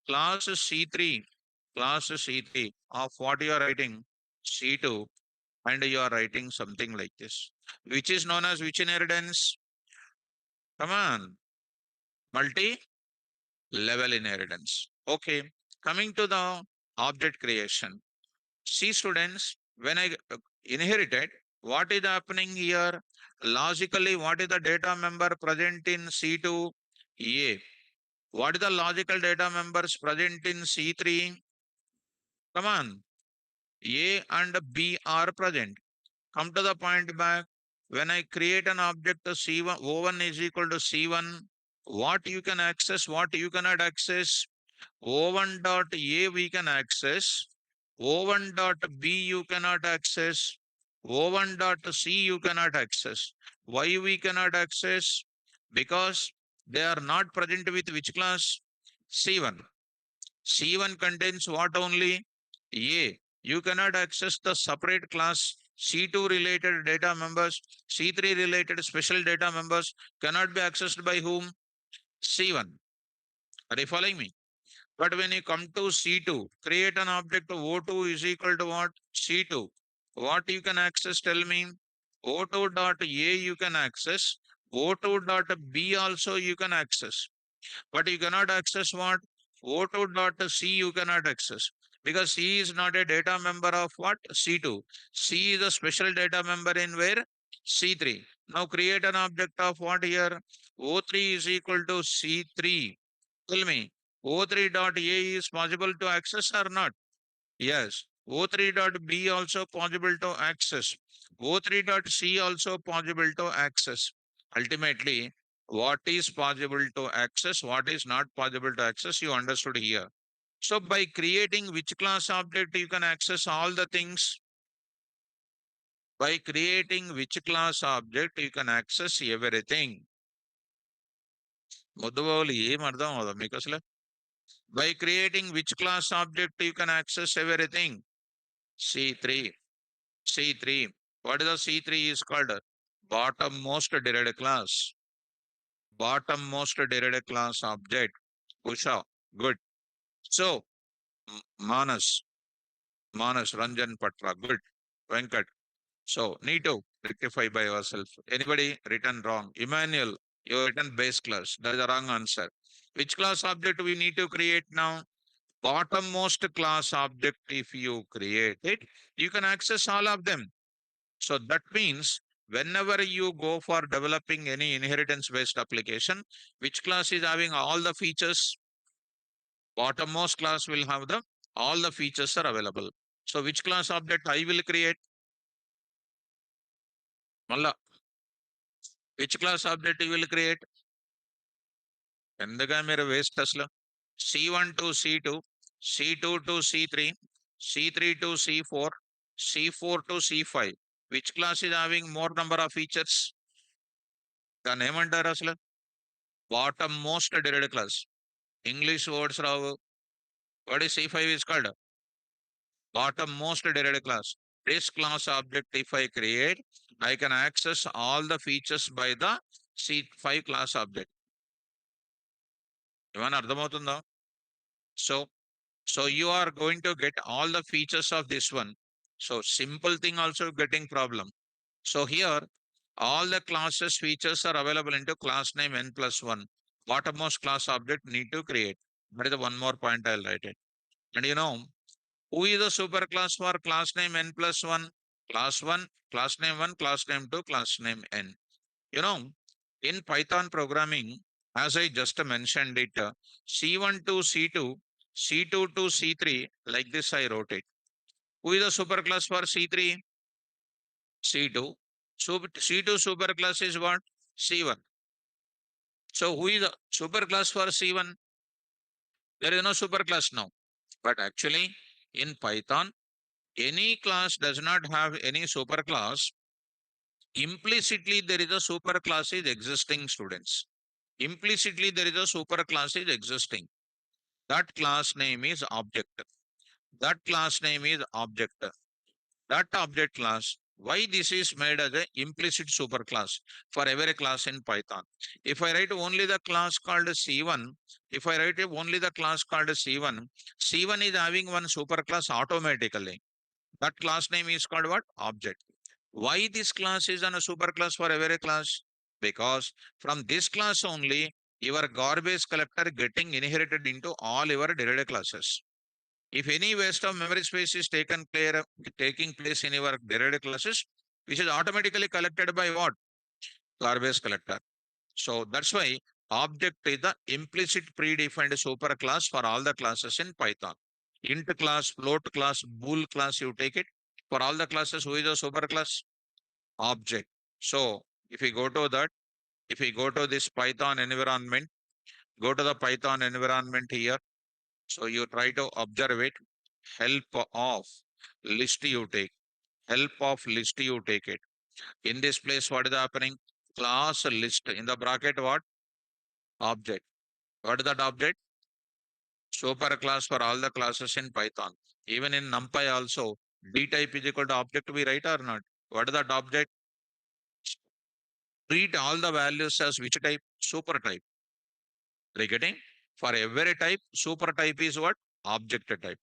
Speaker 1: Class C3, of what you are writing? C2, and you are writing something like this, which is known as which inheritance? Come on, multi-level inheritance. Okay, coming to the object creation. See students, when I inherited, what is happening here? Logically, what is the data member present in C2? A. What is the logical data members present in C3? Come on, A and B are present. Come to the point back. When I create an object C1, O1 is equal to C1, what you can access, what you cannot access. O1 dot A we can access. O1 dot B you cannot access. O1 dot C you cannot access. Why we cannot access? Because they are not present with which class? C1. C1 contains what only? A. You cannot access the separate class C2 related data members, C3 related special data members cannot be accessed by whom? C1. Are you following me? But when you come to C2, create an object O2 is equal to what? C2. What you can access, tell me? O2 dot A you can access. O2 dot B also you can access. But you cannot access what? O2 dot C you cannot access. Because C is not a data member of what? C2. C is a special data member in where? C3. Now create an object of what here? O3 is equal to C3. Tell me, O3 dot A is possible to access or not? Yes. O3 dot B also possible to access. O3 dot C also possible to access. Ultimately, what is possible to access, what is not possible to access, you understood here. So by creating which class object you can access all the things? By creating which class object you can access everything. మొద్దుబాబులు ఏం అర్థం అవుదా మీకు అసలు? By creating which class object you can access everything? C3. C3. What is the C3 is called? Bottommost derived class. Bottommost derived class object. Usha. Good. So, Manas. Manas Ranjan Patra. Good. Venkat. So, need to rectify by yourself. Anybody written wrong? Emmanuel, you written base class. That is the wrong answer. Which class object we need to create now? Bottommost class object. If you create it, you can access all of them. So that means whenever you go for developing any inheritance based application, which class is having all the features? Bottommost class will have the all the features are available. So which class object I will create? Malla, which class object you will create? ఎందుగా మీరు waste అసలు C1 to C2, C2 to C3, C3 to C4, C4 to C5. Which class is having more number of features? దాన్ని ఏమంటారు అసలు? Bottom most derived class. English words Rao. What is C5 is called? Bottommost derived class. This class object if I create, I can access all the features by the C5 class object. ఏమైనా అర్థమవుతుందా? So you are going to get all the features of this one. So simple thing also getting problem. So here all the classes features are available into class name n plus 1. Bottommost class object need to create. That is the one more point I'll write it. And you know, who is the superclass for class name n plus 1? Class 1, class name 1, class name 2, class name n. You know, in Python programming, as I just mentioned it, C1 to C2, C2 to C3, like this I wrote it. Who is the superclass for C3? C2. So C2 superclass is what? C1. So who is the superclass for C1? There is no superclass now. But actually, in Python, any class does not have any superclass. Implicitly, there is a superclass is existing, students. Implicitly, there is a superclass is existing. That class name is object. That class name is object. That object class, why this is made as a implicit superclass for every class in Python. If I write only the class called C1, if I write only the class called C1, C1 is having one superclass automatically. That class name is called what? Object. Why this class is on a superclass for every class? Because from this class only, your garbage collector getting inherited into all your derived classes. If any waste of memory space is taking place in your derived classes, which is automatically collected by what? Garbage collector. So that's why object is the implicit predefined superclass for all the classes in Python. Int class, float class, bool class, you take it. For all the classes, who is a superclass? Object. So if we go to that, if we go to this Python environment, go to the Python environment here. So you try to observe it. Help of list you take. Help of list you take it. In this place, what is happening? Class list. In the bracket, what? Object. What is that object? Superclass for all the classes in Python. Even in NumPy also, D type is equal to object, we write or not? What is that object? Treat all the values as which type? Super type. Are you getting? For every type, super type is what? Object type.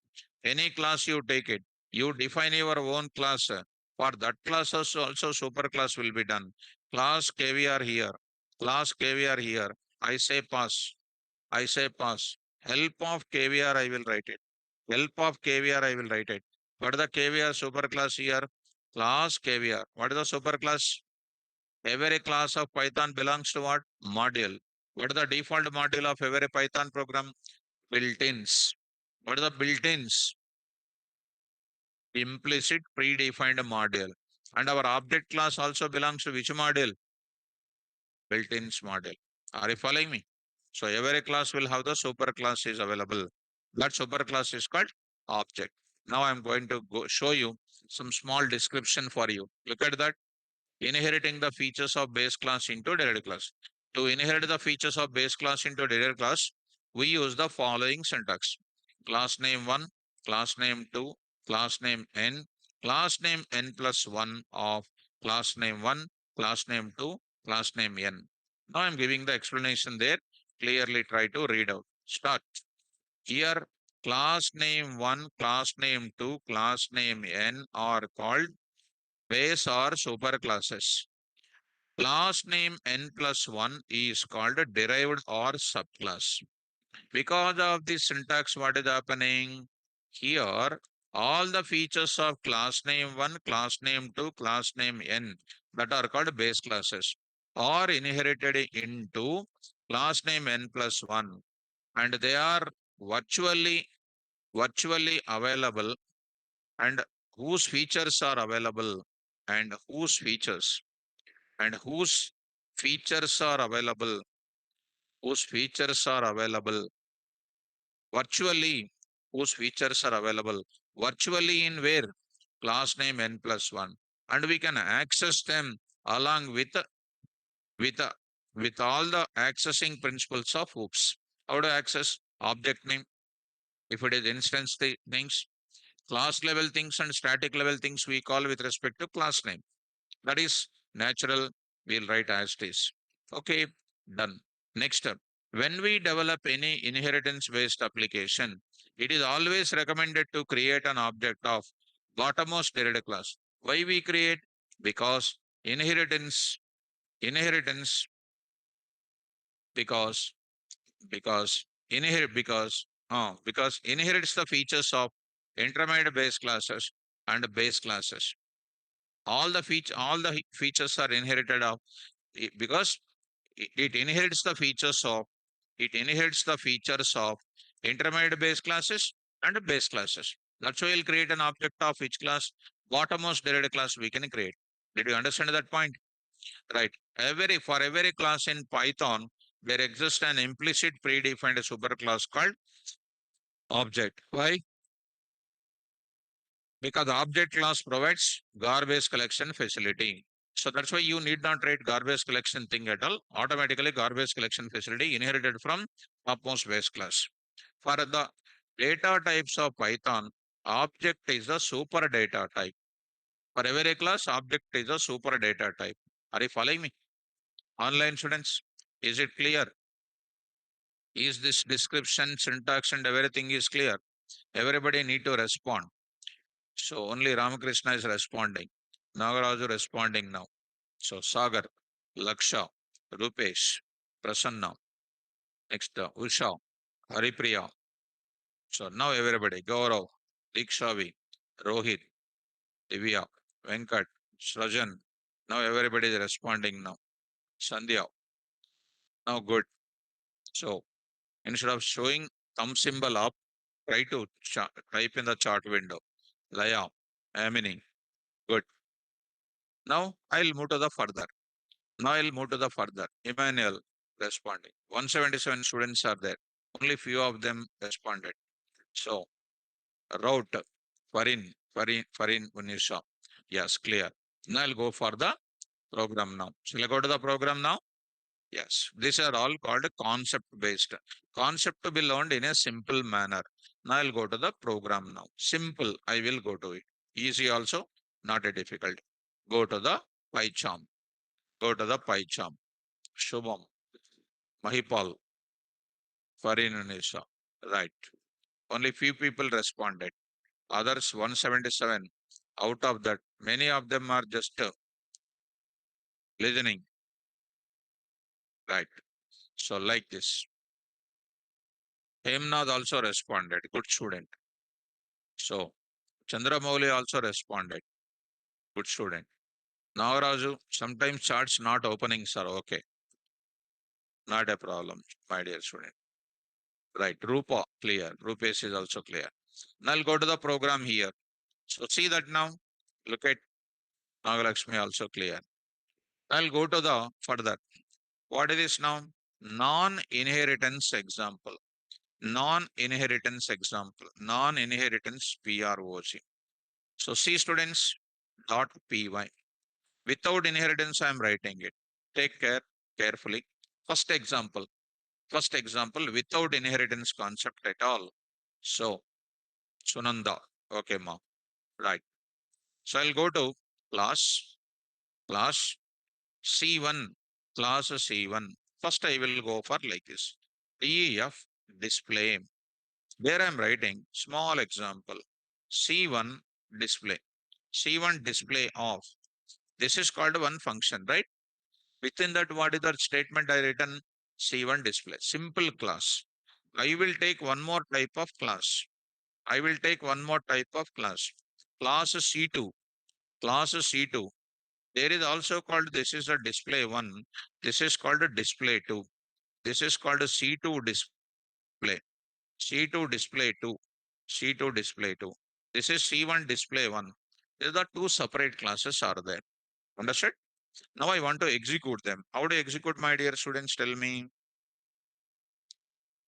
Speaker 1: Any class you take it, you define your own class. For that class also super class will be done. Class KVR here. Class KVR here. I say pass. I say pass. Help of KVR I will write it. Help of KVR I will write it. What is the KVR superclass here? Class KVR. What is the superclass? Every class of Python belongs to what? Module. What is the default module of every Python program? Built-ins. What is the built-ins? Implicit predefined module. And our object class also belongs to which module? Built-ins module. Are you following me? So every class will have the superclass is available. That superclass is called object. Now I'm going to show you some small description for you. Look at that. Inheriting the features of base class into derived class. To inherit the features of base class into derived class, we use the following syntax. Class name 1, class name 2, class name n, class name n plus 1 of class name 1, class name 2, class name n. Now I'm giving the explanation there. Clearly try to read out. Start. Here, class name 1, class name 2, class name n are called base or superclasses. Class name n plus 1 is called a derived or subclass. Because of this syntax, what is happening? Here, all the features of class name 1, class name 2, class name n that are called base classes are inherited into class name n plus 1, and they are virtually available, and whose features are available, and whose features and whose features are available virtually, whose features are available virtually in where? Class name n plus 1. And we can access them along with, uh, with all the accessing principles of hooks. How to access? Object name, if it is instance things, class level things and static level things we call with respect to class name. That is natural. We'll write as it is. Okay, done. Next step. When we develop any inheritance based application, it is always recommended to create an object of bottommost derived class. Why we create? Because inheritance, inheritance, because, because inherits the features of intermediate base classes and base classes. All the features are inherited of because it inherits the features of intermediate base classes, and base classes. That's why we'll create an object of each class. Bottommost derived class we can create. Did you understand that point? Right. For every class in Python, there exists an implicit predefined superclass called object. Why? Because the object class provides garbage collection facility. So that's why you need not write garbage collection thing at all. Automatically garbage collection facility inherited from topmost base class. For the data types of Python, object is a super data type. For every class, object is a super data type. Are you following me? Online students, is it clear? Is this description, syntax and everything is clear? Everybody need to respond. So only Ramakrishna is responding. Nagaraju responding now. So Sagar, Laksha, Rupesh, Prasanna, next Usha, Haripriya. So now everybody, Gaurav, Dikshavi, Rohit, Divya, Venkat, Srajan. Now everybody is responding now. Sandhya, now good. So instead of showing thumb symbol up, try to type in the chart window. Laya, Amini, good. Now I'll move to the further. Now I'll move to the further. Emmanuel responding. 177 students are there. Only few of them responded. So route, Farin, Unisha. Yes, clear. Now I'll go for the program now. Shall I go to the program now? Yes, these are all called concept based. Concept to be learned in a simple manner. Now I'll go to the program now. Simple, I will go to it. Easy also, not a difficult. Go to the PyCharm. Go to the PyCharm. Shubham, Mahipal, Farin Unisha. Right. Only few people responded. Others 177. Out of that, many of them are just listening. Right. So like this. Hemnad also responded. Good student. So Chandramouli also responded. Good student. Nagaraju, sometimes charts not opening, sir. Okay. Not a problem, my dear student. Right. Rupa, clear. Rupesh is also clear. Now I'll go to the program here. So see that now. Look at Nagalakshmi also clear. I'll go to the further. What is this now? Non-inheritance example. Non-inheritance example. Non-inheritance PROC. So see students dot py. Without inheritance, I am writing it. Take care carefully. First example. First example without inheritance concept at all. So Sunanda. Okay, ma. Right. So I'll go to class C1, class C1. First, I will go for like this. DEF display. There I am writing small example. C1 display. C1 display of. This is called one function, right? Within that, what is the statement I written? C1 display. Simple class. I will take one more type of class. I will take one more type of class. Class C2. Class C2. There is also called, this is a display 1. This is called a display 2. This is called a C2 display. C2 display 2. C2 display 2. This is C1 display 1. These are two separate classes are there. Understood? Now I want to execute them. How to execute, my dear students? Tell me.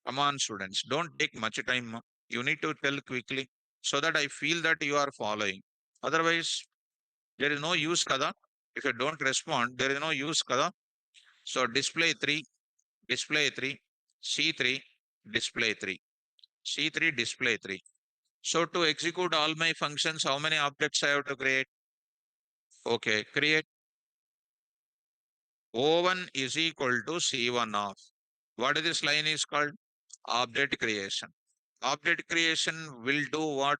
Speaker 1: Come on, students. Don't take much time. You need to tell quickly so that I feel that you are following. Otherwise, there is no use, kada. If you don't respond, there is no use, kada. So display 3, C3, display 3, C3, display 3. So to execute all my functions, how many objects I have to create? Okay, create O1 is equal to C1 of. What is this line is called? Object creation. Object creation will do what?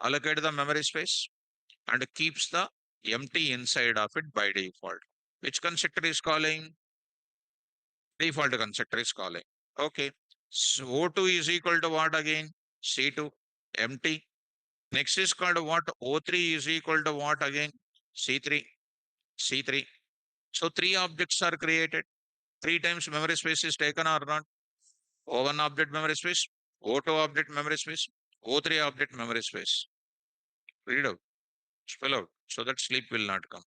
Speaker 1: Allocate the memory space and keeps the empty inside of it by default. Which constructor is calling? Default constructor is calling. Okay. So O2 is equal to what again? C2, empty. Next is called what? O3 is equal to what again? C3, C3. So three objects are created. Three times memory space is taken or not? O1 object memory space, O2 object memory space, O3 object memory space. Read out, spell out, so that sleep will not come.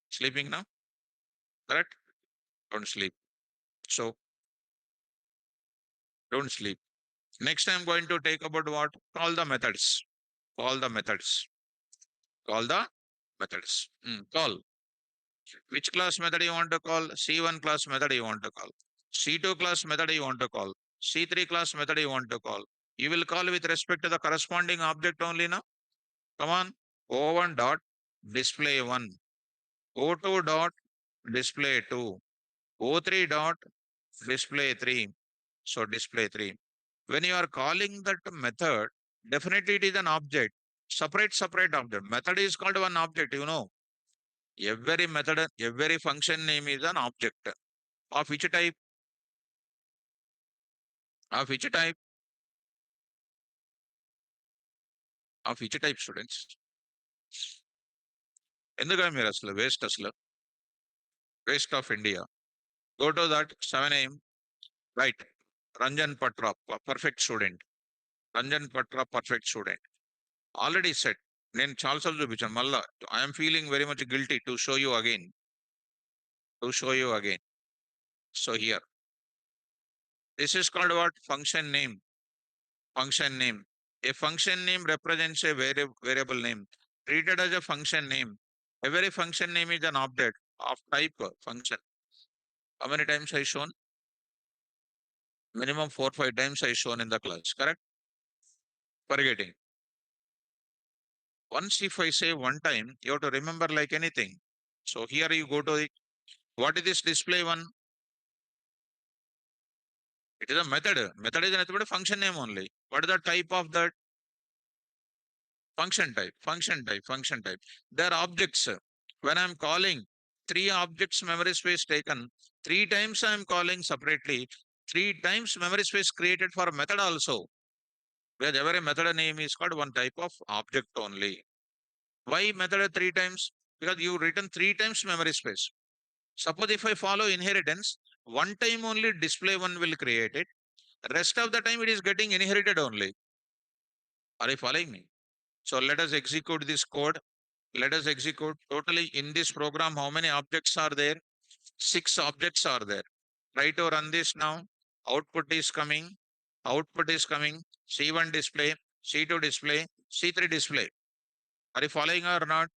Speaker 1: Sleeping now? Correct? Don't sleep. So, don't sleep. Next, I'm going to take about what? Call the methods. Call the methods. Call the methods. Call. Which class method you want to call? C1 class method you want to call. C2 class method you want to call. C3 class method you want to call. You will call with respect to the corresponding object only now. Come on. O1 dot display 1. O2 dot display 2. O3 dot display 3. So display 3. When you are calling that method, definitely it is an object. Separate object. Method is called one object, you know. Every method, every function name is an object. Of which type? Of which type? Of which type, students? ఎందుకని మీరు అసలు waste of India. Go to that 7 a.m. Right. Ranjan Patra, perfect student. Ranjan Patra, perfect student. Already said. నేను చాలాసార్లు చూపించాను మళ్ళా. I'm feeling very much guilty to show you again. So here, this is called what? Function name. Function name. A function name represents a variable name treated as a function name. Every function name is an object of type function. How many times I shown? Minimum 4-5 times I shown in the class, correct? Forgetting. Once if I say one time, you have to remember like anything. So here you go to the, what is this display one? It is a method. Method is nothing but a function name only. What is the type of that? Function type. They are objects. When I'm calling 3 objects memory space taken, 3 times I'm calling separately, 3 times memory space created for a method also. Where every method name is called one type of object only. Why method 3 times? Because you written 3 times memory space. Suppose if I follow inheritance, one time only display one will create it. Rest of the time it is getting inherited only. Are you following me? So let us execute this code. Let us execute totally in this program. How many objects are there? 6 objects are there. Try to run this now. Output is coming. C1 display, C2 display, C3 display. Are you following or not?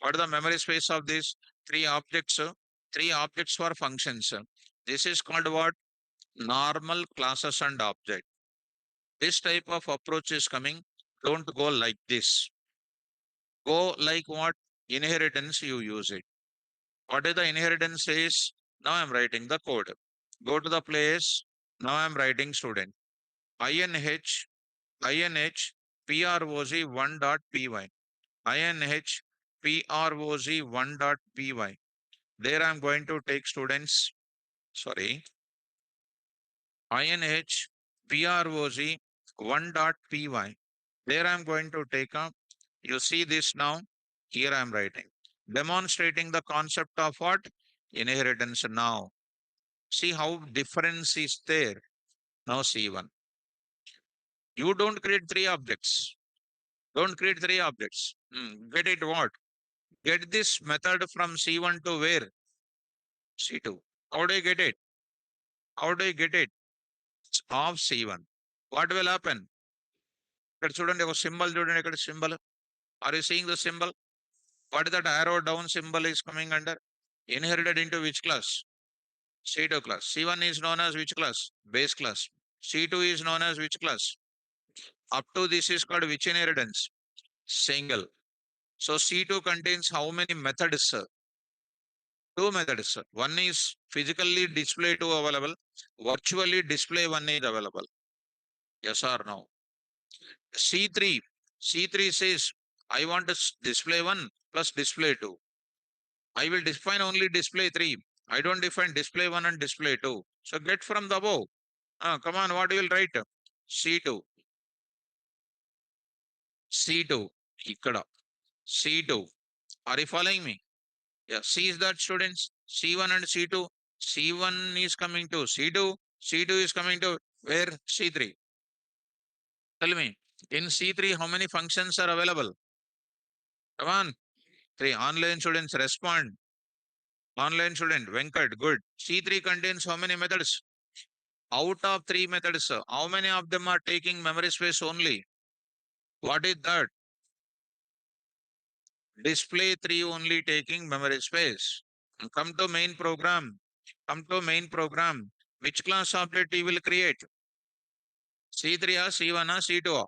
Speaker 1: What is the memory space of this? 3 objects. 3 objects for functions. This is called what? Normal classes and object. This type of approach is coming. Don't go like this. Go like what? Inheritance, you use it. What is the inheritance is? Now I'm writing the code. Go to the place. Now I'm writing student. INH PROC 1.py. INH PROC 1.py. There I'm going to take students. Sorry. INH PROC 1.py. There I'm going to take up. You see this now. Here I'm writing. Demonstrating the concept of what? Inheritance now. See how difference is there. Now C1. You don't create 3 objects. Don't create 3 objects. Get it what? Get this method from C1 to where? C2. How do you get it? How do you get it? It's of C1. What will happen? ఇక్కడ చూడండి ఒక symbol చూడండి ఇక్కడ symbol. Are you seeing the symbol? What is that arrow down symbol is coming under? Inherited into which class? C2 class. C1 is known as which class? Base class. C2 is known as which class? Up to this is called which inheritance? Single. So C2 contains how many methods? 2 methods. One is physically display 2 available. Virtually display 1 is available. Yes or no? C3. C3 says, I want to display 1 plus display 2. I will define only display 3. I don't define display 1 and display 2. So get from the above. Come on, what you will write? C2. C2. Ikkada. C2. Are you following me? Yeah, C is that students. C1 and C2. C1 is coming to C2. C2 is coming to where? C3. Tell me, in C3, how many functions are available? Come on. 3. Online students respond. Online student, Venkat, good. C3 contains how many methods? Out of 3 methods, how many of them are taking memory space only? What is that? Display 3 only taking memory space. Come to main program. Come to main program. Which class object you will create? C3 or C1 or C2?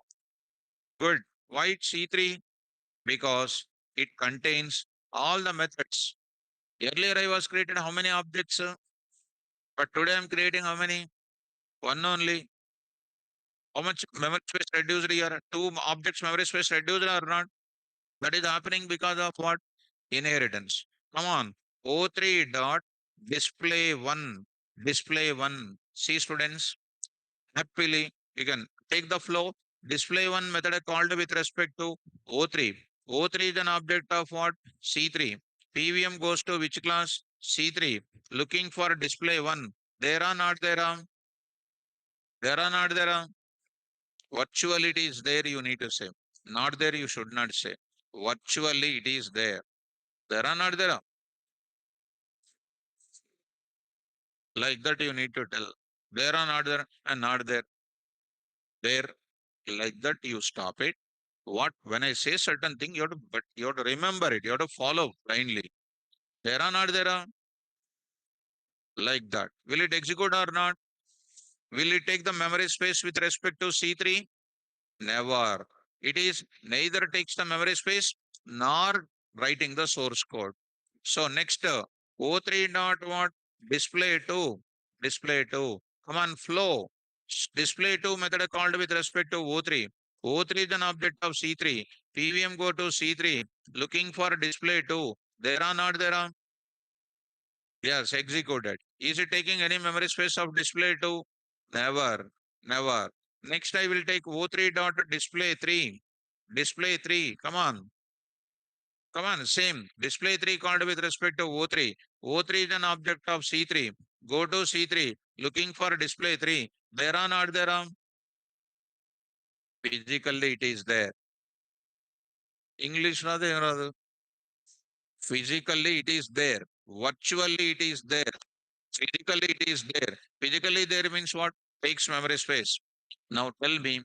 Speaker 1: Good. Why C3? Because it contains all the methods. Earlier I was created how many objects? But today I am creating how many? One only. How much memory space reduced here? Two objects memory space reduced or not? That is happening because of what? Inheritance. Come on. O3 dot display one. Display one. See students, happily you can take the flow. Display one method called with respect to O3. O3 is an object of what? C3. PVM goes to which class? C3. Looking for display one. There are not there are. There are not there are. Virtually it is there, you need to say. Not there, you should not say. Virtually it is there. There are not there. Like that you need to tell. There are not there and not there. There, like that you stop it. What when I say certain thing, you have to but you have to remember it. You have to follow blindly. There are not there are like that. Will it execute or not? Will it take the memory space with respect to C3? Never. It is neither takes the memory space nor writing the source code. So next, O3 dot what? Display 2. Display 2. Come on, flow. Display 2 method called with respect to O3. O3 is an object of C3. PVM go to C3. Looking for display 2. There are not there are. Yes, executed. Is it taking any memory space of display 2? Never. Never. Next, I will take O3 dot display 3. Display 3. Come on. Come on. Same. Display 3 called with respect to O3. O3 is an object of C3. Go to C3. Looking for display 3. There are not there are. Physically it is there. English rather, rather. Physically it is there. Virtually it is there. Physically it is there. Physically there means what? Takes memory space. Now tell me,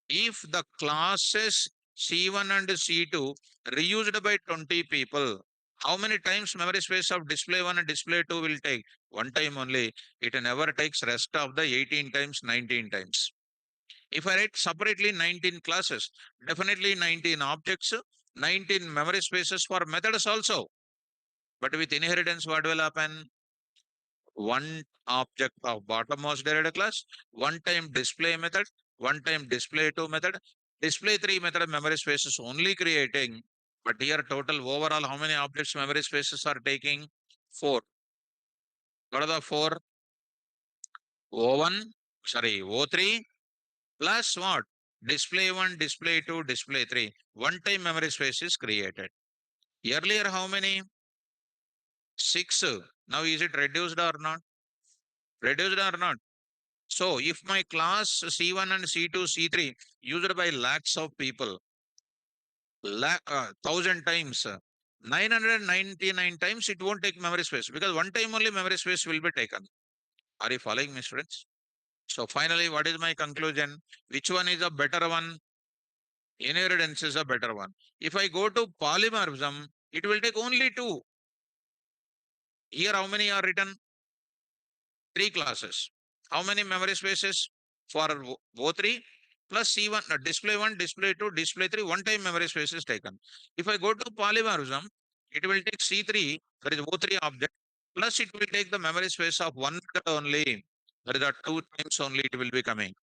Speaker 1: if the classes C1 and C2 reused by 20 people, how many times memory space of display 1 and display 2 will take? One time only. It never takes rest of the 18 times, 19 times. If I write separately 19 classes, definitely 19 objects, 19 memory spaces for methods also. But with inheritance, what will happen? One object of bottommost derived class, one time display method, one time display 2 method, display 3 method memory spaces only creating. But here total overall, how many objects memory spaces are taking? 4. What are the 4? O1, sorry, O3 plus what? Display 1, display 2, display 3. One time memory space is created. Earlier, how many? 6. Now, is it reduced or not? Reduced or not? So, if my class C1 and C2, C3 used by lakhs of people, 1000 times, 999 times, it won't take memory space because one time only memory space will be taken. Are you following me, students? So, finally, what is my conclusion? Which one is a better one? Inheritance is a better one. If I go to polymorphism, it will take only 2. Here, how many are written? 3 classes. How many memory spaces for O3 plus C1, display 1, display 2, display 3, one time memory space is taken. If I go to polymorphism, it will take C3, that is O3 object, plus it will take the memory space of one only. That is the 2 times only it will be coming.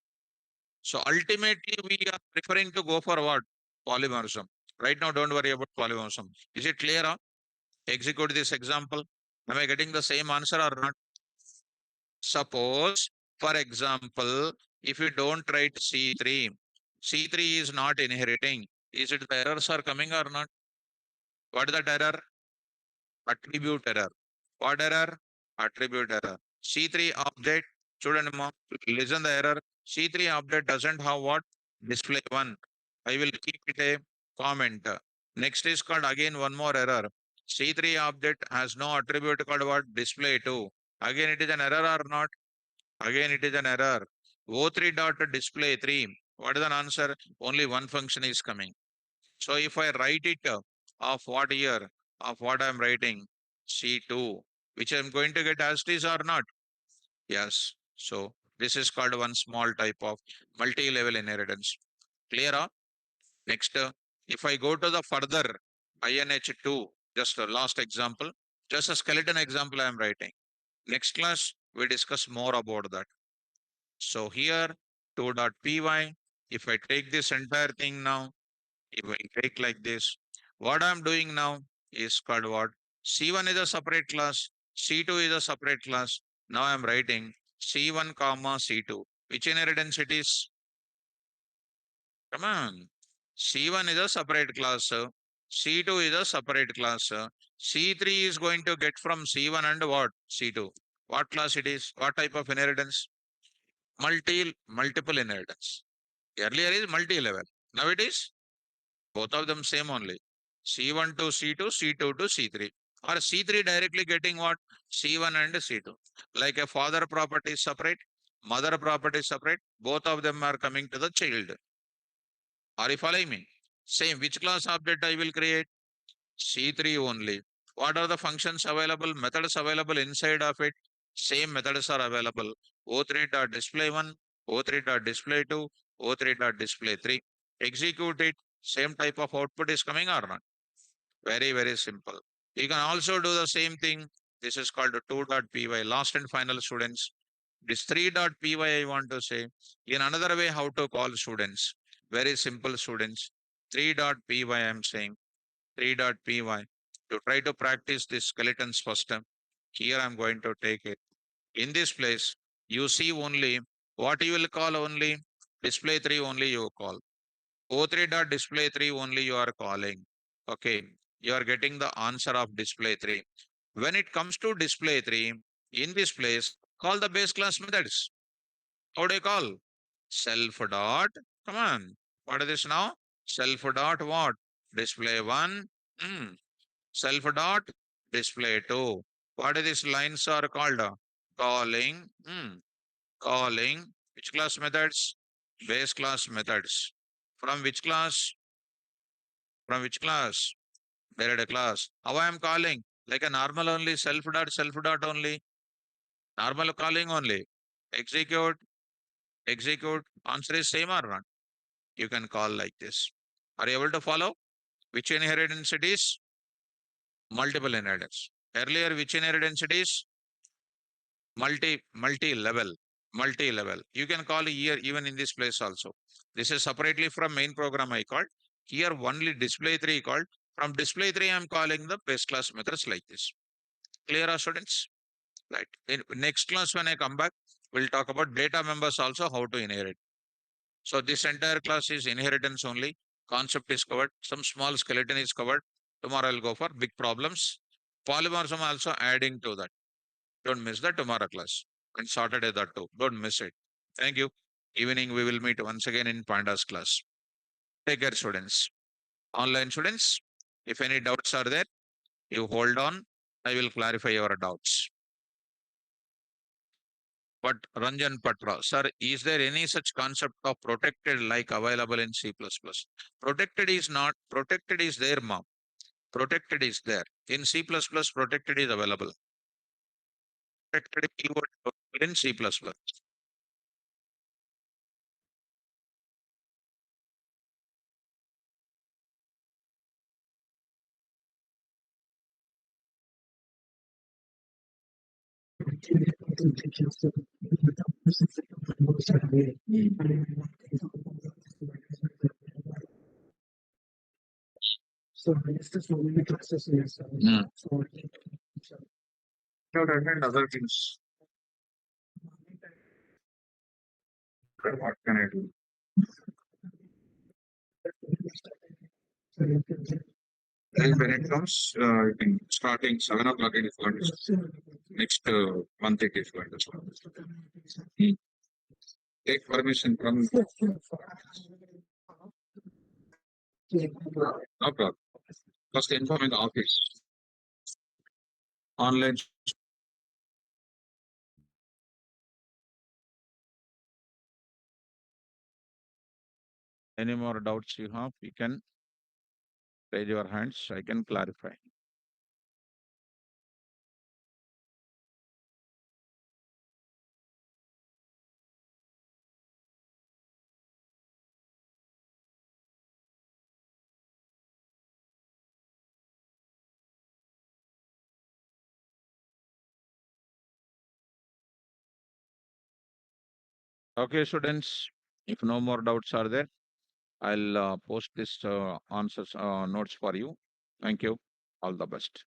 Speaker 1: So ultimately, we are preferring to go for what? Polymorphism. Right now, don't worry about polymorphism. Is it clear? Execute this example. Am I getting the same answer or not? Suppose, for example, if you don't write C3, C3 is not inheriting. Is it the errors are coming or not? What is that error? Attribute error. What error? Attribute error. C3 object, student, listen the error. C3 object doesn't have what? display 1. I will keep it a comment. Next is called again one more error. C3 object has no attribute called what? Display 2. Again it is an error or not? Again it is an error. O3 dot display 3. What is an answer? Only one function is coming. So if I write it of what year, of what I am writing, C2, which I am going to get as it is or not? Yes. So this is called one small type of multi-level inheritance. Clear? Next, if I go to the further INH2, just a last example, just a skeleton example I am writing. Next class, we discuss more about that. So here, 2.py, if I take this entire thing now, if I take like this, what I'm doing now is called what? C1 is a separate class, C2 is a separate class. Now I'm writing C1 comma C2. Which inheritance it is? Come on. C1 is a separate class. C2 is a separate class. C3 is going to get from C1 and what? C2. What class it is? What type of inheritance? Multiple inheritance. Earlier is multi-level. Now it is both of them same only. C1 to C2, C2 to C3. Or C3 directly getting what? C1 and C2. Like a father property is separate, mother property is separate. Both of them are coming to the child. Are you following me? Same, which class object I will create? C3 only. What are the functions available, methods available inside of it? Same methods are available. O3.display1, O3.display2, O3.display3. Execute it. Same type of output is coming or not? Very, very simple. You can also do the same thing. This is called 2.py, last and final students. This 3.py I want to say. In another way, how to call students. Very simple students. 3.py I am saying. 3.py to try to practice this skeletons first. Here I'm going to take it. In this place, you see only what you will call only display 3 only you call. O3.display 3 only you are calling. Okay, you are getting the answer of display 3. When it comes to display 3, in this place, call the base class methods. How do you call? Self dot, come on. What is this now? Self dot what? Display 1. Self dot display 2. What are these lines are called? Calling. Calling. Which class methods? Base class methods. From which class? From which class? Derived class. How I am calling? Like a normal only, self dot only. Normal calling only. Execute. Execute. Answer is same or not? You can call like this. Are you able to follow? Which inheritance it is? Multiple inheritance. Earlier, which inheritance it is? Multi-level. You can call here even in this place also. This is separately from main program I called. Here only display 3 called. From display 3, I am calling the base class methods like this. Clear, students? Right. In next class, when I come back, we'll talk about data members also, how to inherit. So this entire class is inheritance only. Concept is covered. Some small skeleton is covered. Tomorrow I'll go for big problems. Polymorphism also adding to that. Don't miss the tomorrow class. And Saturday that too. Don't miss it. Thank you. Evening we will meet once again in Pandas class. Take care, students. Online students, if any doubts are there, you hold on. I will clarify your doubts. But Ranjan Patra, sir, is there any such concept of protected like available in C++? Protected is not, protected is there, ma'am. Protected is there. In C++, protected is available. Protected keyword in C++.
Speaker 2: So this is only the classes here. So
Speaker 1: And other things. What can I do? When it comes, I think starting 7 o'clock if you understand. Next month it if you understand. Take permission from No problem. First informing the office. Online. Any more doubts you have, you can raise your hands. I can clarify. Okay, students, if no more doubts are there, I'll post this answers notes for you. Thank you. All the best.